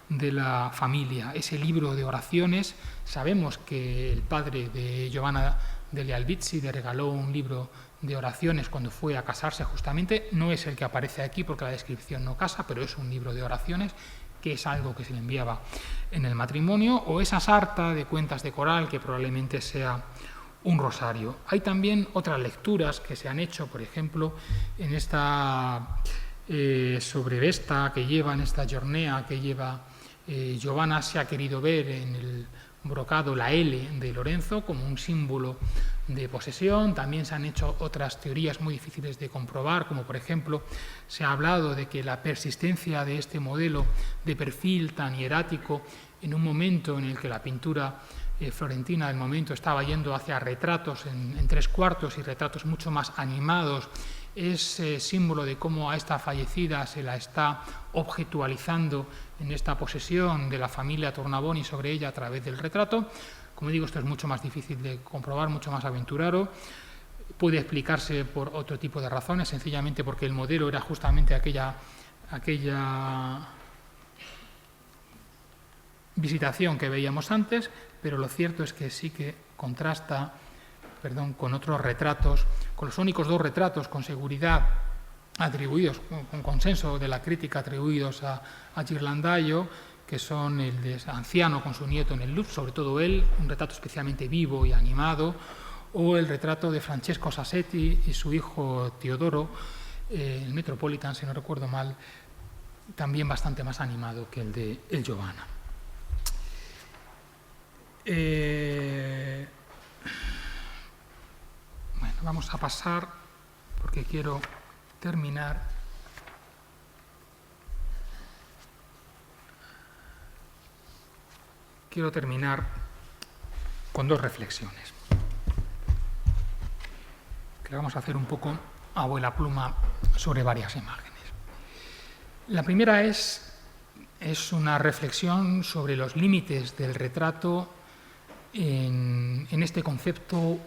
[SPEAKER 2] de la Familia. Ese libro de oraciones, sabemos que el padre de Giovanna degli Albizzi le regaló un libro de oraciones cuando fue a casarse justamente, no es el que aparece aquí porque la descripción no casa, pero es un libro de oraciones que es algo que se le enviaba en el matrimonio, o esa sarta de cuentas de coral que probablemente sea un rosario. Hay también otras lecturas que se han hecho, por ejemplo, en esta sobrevesta que lleva, en esta giornea que lleva Giovanna, se ha querido ver en el brocado la L de Lorenzo como un símbolo de posesión. También se han hecho otras teorías muy difíciles de comprobar, como por ejemplo se ha hablado de que la persistencia de este modelo de perfil tan hierático en un momento en el que la pintura florentina del momento estaba yendo hacia retratos en 3/4 y retratos mucho más animados, es símbolo de cómo a esta fallecida se la está objetualizando en esta posesión de la familia Tornabuoni sobre ella a través del retrato. Como digo, esto es mucho más difícil de comprobar, mucho más aventurero. Puede explicarse por otro tipo de razones, sencillamente porque el modelo era justamente aquella visitación que veíamos antes, pero lo cierto es que sí que contrasta con otros retratos, con los únicos 2 retratos con seguridad atribuidos, con consenso de la crítica atribuidos a Ghirlandaio, que son el de anciano con su nieto en el Louvre, sobre todo él, un retrato especialmente vivo y animado, o el retrato de Francesco Sassetti y su hijo Teodoro, el Metropolitan, si no recuerdo mal, también bastante más animado que el de El Giovanna. Bueno, vamos a pasar, porque quiero terminar. Quiero terminar con dos reflexiones, que le vamos a hacer un poco a vuela pluma sobre varias imágenes. La primera es una reflexión sobre los límites del retrato en este concepto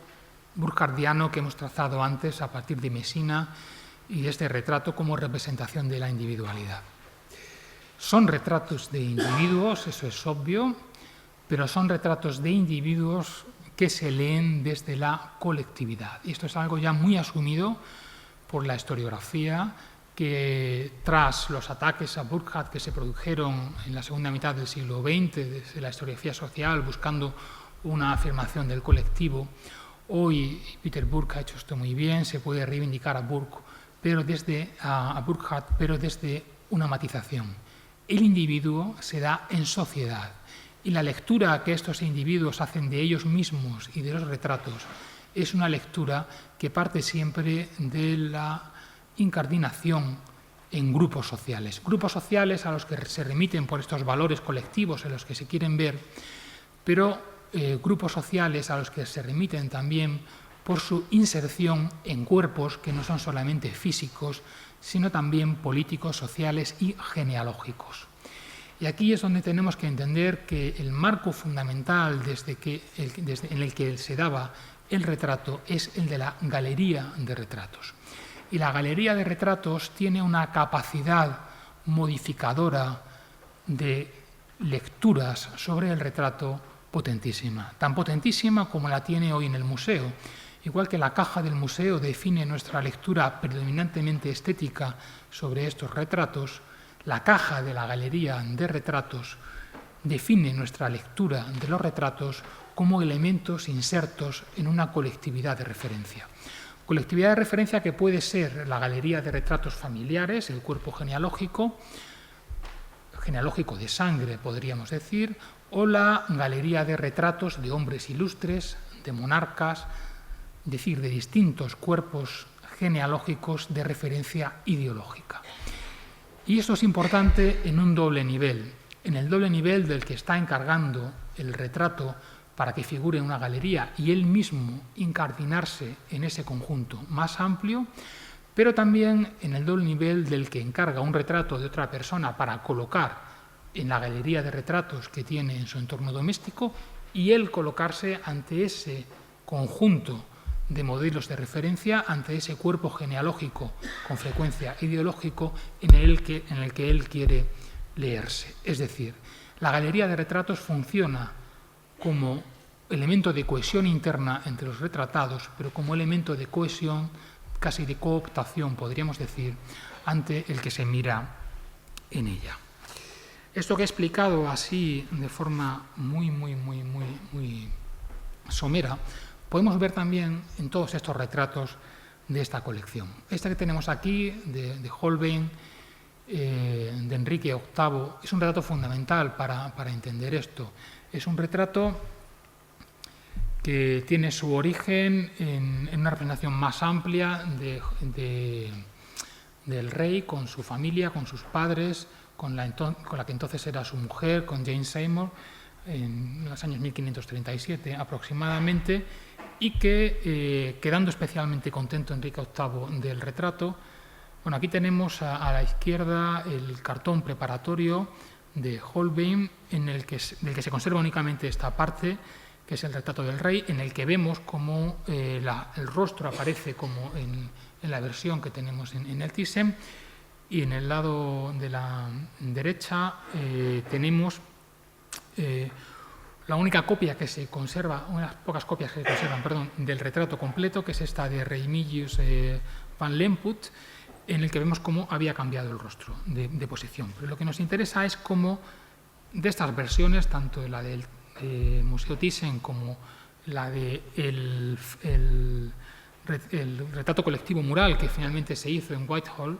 [SPEAKER 2] burkhardiano que hemos trazado antes a partir de Messina y este retrato como representación de la individualidad. Son retratos de individuos, eso es obvio, pero son retratos de individuos que se leen desde la colectividad. Y esto es algo ya muy asumido por la historiografía, que tras los ataques a Burckhardt que se produjeron en la segunda mitad del siglo XX, desde la historiografía social, buscando una afirmación del colectivo, hoy Peter Burke ha hecho esto muy bien, se puede reivindicar a Burckhardt, pero desde una matización. El individuo se da en sociedad, y la lectura que estos individuos hacen de ellos mismos y de los retratos es una lectura que parte siempre de la incardinación en grupos sociales a los que se remiten por estos valores colectivos en los que se quieren ver, pero grupos sociales a los que se remiten también por su inserción en cuerpos que no son solamente físicos, sino también políticos, sociales y genealógicos. Y aquí es donde tenemos que entender que el marco fundamental en el que se daba el retrato es el de la galería de retratos. Y la galería de retratos tiene una capacidad modificadora de lecturas sobre el retrato potentísima, tan potentísima como la tiene hoy en el museo. Igual que la caja del museo define nuestra lectura predominantemente estética sobre estos retratos, la caja de la galería de retratos define nuestra lectura de los retratos como elementos insertos en una colectividad de referencia. Colectividad de referencia que puede ser la galería de retratos familiares, el cuerpo genealógico de sangre, podríamos decir, o la galería de retratos de hombres ilustres, de monarcas, es decir, de distintos cuerpos genealógicos de referencia ideológica. Y esto es importante en un doble nivel, en el doble nivel del que está encargando el retrato para que figure en una galería y él mismo incardinarse en ese conjunto más amplio, pero también en el doble nivel del que encarga un retrato de otra persona para colocar en la galería de retratos que tiene en su entorno doméstico y él colocarse ante ese conjunto de modelos de referencia, ante ese cuerpo genealógico con frecuencia ideológico en el que él quiere leerse. Es decir, la galería de retratos funciona como elemento de cohesión interna entre los retratados, pero como elemento de cohesión, casi de cooptación, podríamos decir, ante el que se mira en ella. Esto que he explicado así de forma muy somera, podemos ver también en todos estos retratos de esta colección. Este que tenemos aquí, de Holbein, de Enrique VIII, es un retrato fundamental para entender esto. Es un retrato que tiene su origen en una representación más amplia del rey con su familia, con sus padres, con la que entonces era su mujer, con Jane Seymour, en los años 1537 aproximadamente, y que, quedando especialmente contento Enrique VIII del retrato, bueno, aquí tenemos a la izquierda el cartón preparatorio de Holbein, del que se conserva únicamente esta parte, que es el retrato del rey, en el que vemos cómo el rostro aparece como en la versión que tenemos en el Thyssen, y en el lado de la derecha tenemos la única copia que se conserva, unas pocas copias que se conservan, del retrato completo, que es esta de Remigius van Lemput, en el que vemos cómo había cambiado el rostro de posición. Pero lo que nos interesa es cómo de estas versiones, tanto la del Museo Thyssen como la de el retrato colectivo mural que finalmente se hizo en Whitehall,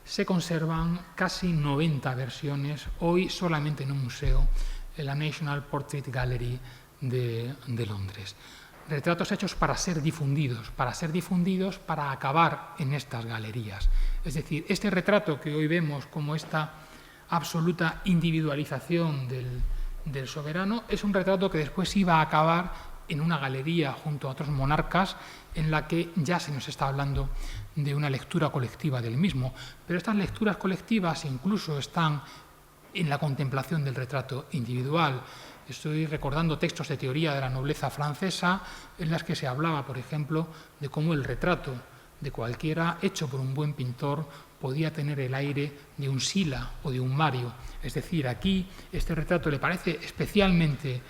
[SPEAKER 2] se conservan casi 90 versiones, hoy solamente en un museo, en la National Portrait Gallery de Londres. Retratos hechos para ser difundidos, para acabar en estas galerías. Es decir, este retrato que hoy vemos como esta absoluta individualización del soberano es un retrato que después iba a acabar en una galería junto a otros monarcas en la que ya se nos está hablando de una lectura colectiva del mismo. Pero estas lecturas colectivas incluso están en la contemplación del retrato individual. Estoy recordando textos de teoría de la nobleza francesa en las que se hablaba, por ejemplo, de cómo el retrato de cualquiera hecho por un buen pintor podía tener el aire de un Sila o de un Mario. Es decir, aquí este retrato le parece especialmente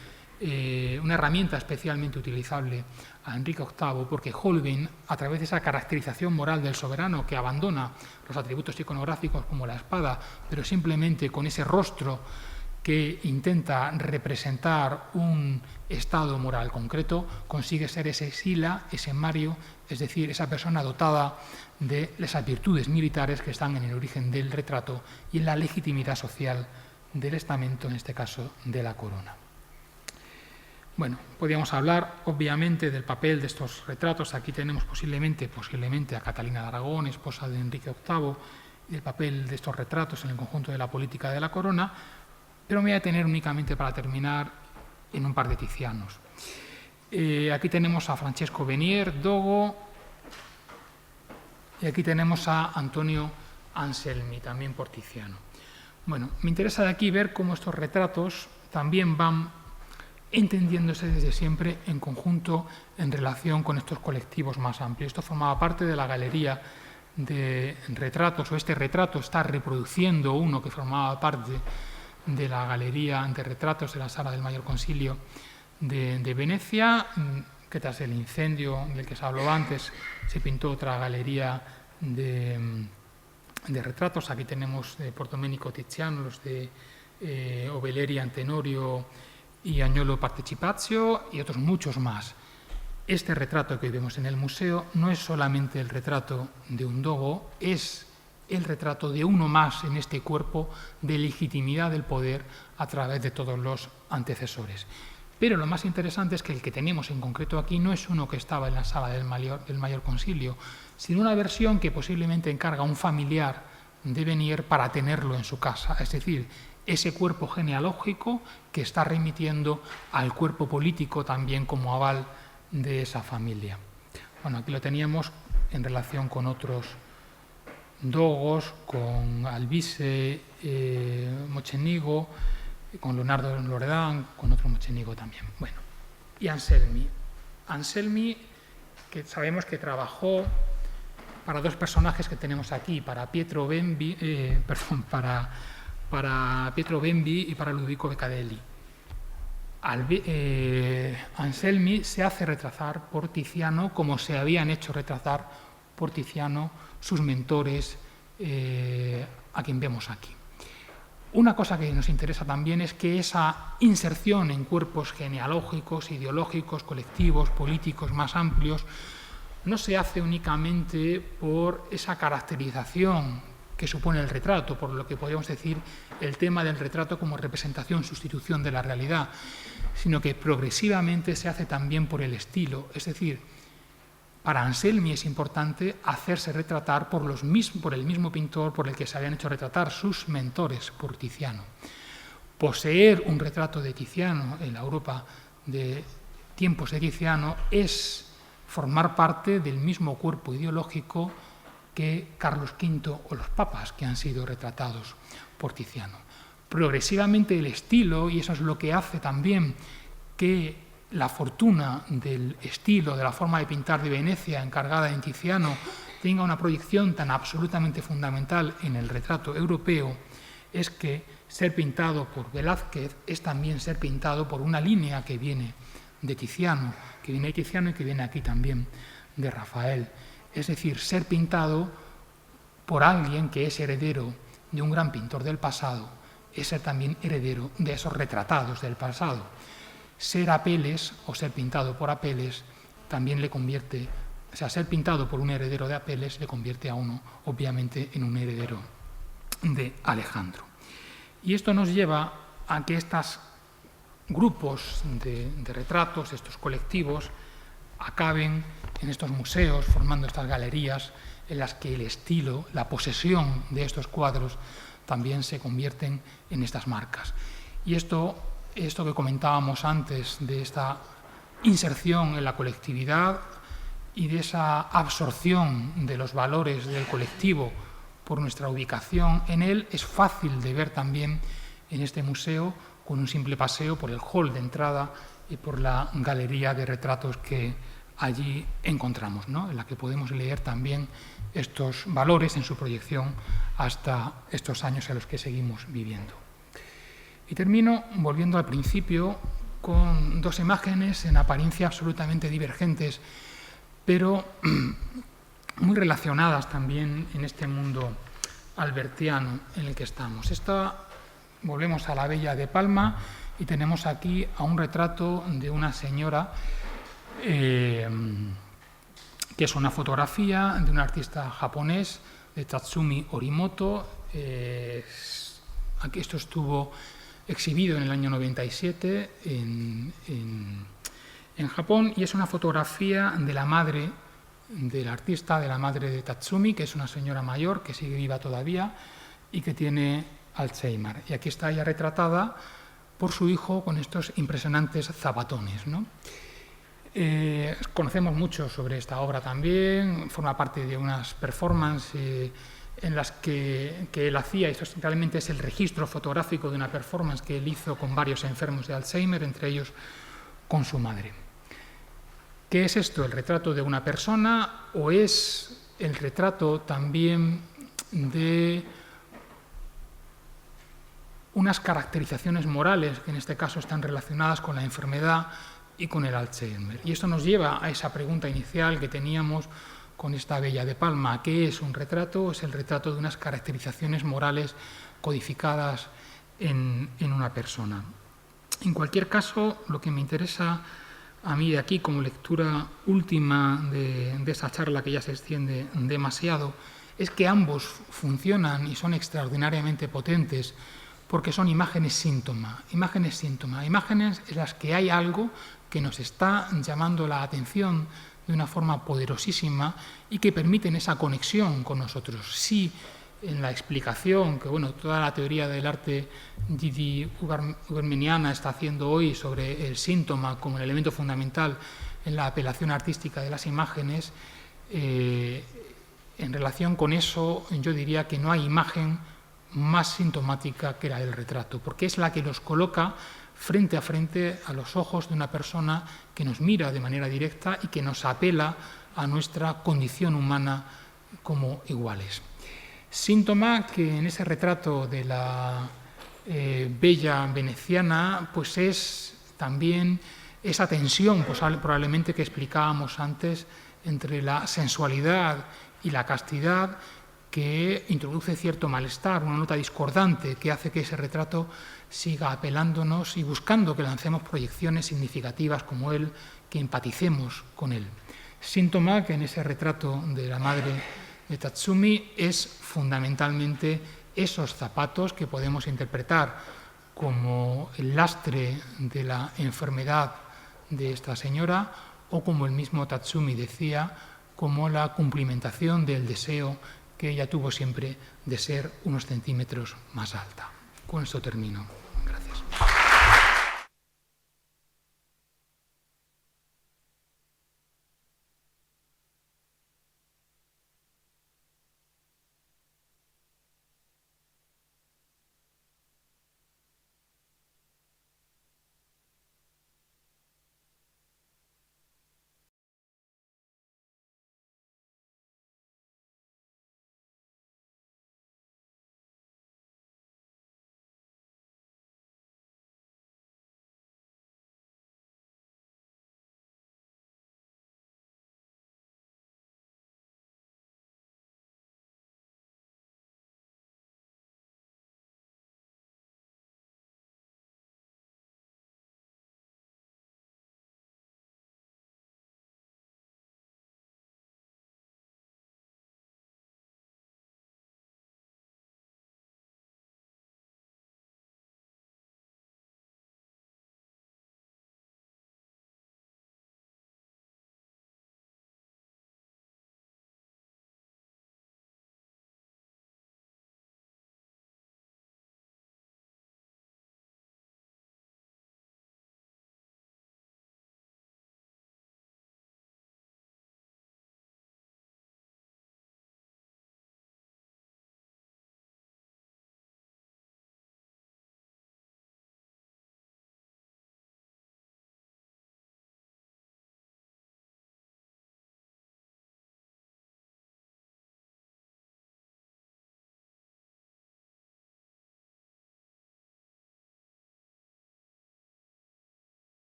[SPEAKER 2] una herramienta especialmente utilizable a Enrique VIII, porque Holbein, a través de esa caracterización moral del soberano que abandona los atributos iconográficos como la espada, pero simplemente con ese rostro que intenta representar un estado moral concreto, consigue ser ese Sila, ese Mario, es decir, esa persona dotada de esas virtudes militares que están en el origen del retrato y en la legitimidad social del estamento, en este caso de la corona. Bueno, podríamos hablar obviamente del papel de estos retratos. Aquí tenemos posiblemente a Catalina de Aragón, esposa de Enrique VIII, y el papel de estos retratos en el conjunto de la política de la corona, pero me voy a detener únicamente para terminar en un par de Tizianos. Aquí tenemos a Francesco Venier, Dogo, y aquí tenemos a Antonio Anselmi, también por Tiziano. Bueno, me interesa de aquí ver cómo estos retratos también van entendiéndose desde siempre en conjunto en relación con estos colectivos más amplios. Esto formaba parte de la galería de retratos, o este retrato está reproduciendo uno que formaba parte de la galería de retratos de la Sala del Mayor Concilio de Venecia, que tras el incendio del que se habló antes se pintó otra galería de retratos. Aquí tenemos por Domenico Tiziano los de Obeleri, Antenorio y Agnolo Partecipazio y otros muchos más. Este retrato que hoy vemos en el museo no es solamente el retrato de un dogo, es el retrato de uno más en este cuerpo de legitimidad del poder a través de todos los antecesores. Pero lo más interesante es que el que tenemos en concreto aquí no es uno que estaba en la Sala del Mayor Concilio, sino una versión que posiblemente encarga a un familiar de Venier para tenerlo en su casa, es decir, ese cuerpo genealógico que está remitiendo al cuerpo político también como aval de esa familia. Bueno, aquí lo teníamos en relación con otros dogos, con Albise Mocenigo, con Leonardo Loredan, con otro Mocenigo también. Bueno, y Anselmi. Anselmi, que sabemos que trabajó para dos personajes que tenemos aquí, para Pietro Bembi, para Pietro Bembi y para Ludovico Beccadelli. Anselmi se hace retratar por Tiziano como se habían hecho retratar por Tiziano sus mentores, a quien vemos aquí. Una cosa que nos interesa también es que esa inserción en cuerpos genealógicos, ideológicos, colectivos, políticos más amplios, no se hace únicamente por esa caracterización que supone el retrato, por lo que podríamos decir el tema del retrato como representación, sustitución de la realidad, sino que progresivamente se hace también por el estilo. Es decir, para Anselmi es importante hacerse retratar por el mismo pintor por el que se habían hecho retratar sus mentores, por Tiziano. Poseer un retrato de Tiziano en la Europa de tiempos de Tiziano es formar parte del mismo cuerpo ideológico que Carlos V o los papas que han sido retratados por Tiziano. Progresivamente el estilo, y eso es lo que hace también que la fortuna del estilo, de la forma de pintar de Venecia encargada en Tiziano tenga una proyección tan absolutamente fundamental en el retrato europeo, es que ser pintado por Velázquez es también ser pintado por una línea que viene de Tiziano, que viene de Tiziano y que viene aquí también de Rafael. Es decir, ser pintado por alguien que es heredero de un gran pintor del pasado es ser también heredero de esos retratados del pasado. ser Apeles o ser pintado por Apeles también le convierte, o sea, ser pintado por un heredero de Apeles le convierte a uno, obviamente, en un heredero de Alejandro. Y esto nos lleva a que estos grupos de retratos, estos colectivos, acaben en estos museos, formando estas galerías en las que el estilo, la posesión de estos cuadros también se convierten en estas marcas. Y esto que comentábamos antes, de esta inserción en la colectividad y de esa absorción de los valores del colectivo por nuestra ubicación en él, es fácil de ver también en este museo con un simple paseo por el hall de entrada y por la galería de retratos que allí encontramos, ¿no? En la que podemos leer también estos valores en su proyección hasta estos años en los que seguimos viviendo. Y termino volviendo al principio con dos imágenes en apariencia absolutamente divergentes, pero muy relacionadas también en este mundo albertiano en el que estamos. Volvemos a la Bella de Palma y tenemos aquí a un retrato de una señora que es una fotografía de un artista japonés, de Tatsumi Orimoto. Aquí esto estuvo exhibido en el año 97 en Japón, y es una fotografía de la madre del artista, de la madre de Tatsumi, que es una señora mayor que sigue viva todavía y que tiene Alzheimer. Y aquí está ella retratada por su hijo con estos impresionantes zapatones, ¿no? Conocemos mucho sobre esta obra también, forma parte de unas performances en las que él hacía. Esto realmente es el registro fotográfico de una performance que él hizo con varios enfermos de Alzheimer, entre ellos con su madre. ¿Qué es esto? ¿El retrato de una persona o es el retrato también de unas caracterizaciones morales que en este caso están relacionadas con la enfermedad y con el Alzheimer? Y esto nos lleva a esa pregunta inicial que teníamos con esta Bella de Palma. ¿Qué es un retrato? Es el retrato de unas caracterizaciones morales codificadas en una persona. En cualquier caso, lo que me interesa a mí de aquí como lectura última de esa charla, que ya se extiende demasiado, es que ambos funcionan y son extraordinariamente potentes porque son imágenes síntoma, imágenes en las que hay algo que nos está llamando la atención de una forma poderosísima y que permiten esa conexión con nosotros. Sí, en la explicación que toda la teoría del arte ubermaniana está haciendo hoy sobre el síntoma como el elemento fundamental en la apelación artística de las imágenes, en relación con eso yo diría que no hay imagen más sintomática que la del retrato, porque es la que nos coloca frente a frente a los ojos de una persona que nos mira de manera directa y que nos apela a nuestra condición humana como iguales. Síntoma que en ese retrato de la bella veneciana pues es también esa tensión probablemente que explicábamos antes entre la sensualidad y la castidad, que introduce cierto malestar, una nota discordante que hace que ese retrato siga apelándonos y buscando que lancemos proyecciones significativas como él, que empaticemos con él. Síntoma que en ese retrato de la madre de Tatsumi es fundamentalmente esos zapatos que podemos interpretar como el lastre de la enfermedad de esta señora, o como el mismo Tatsumi decía, como la cumplimentación del deseo que ella tuvo siempre de ser unos centímetros más alta. Con esto termino.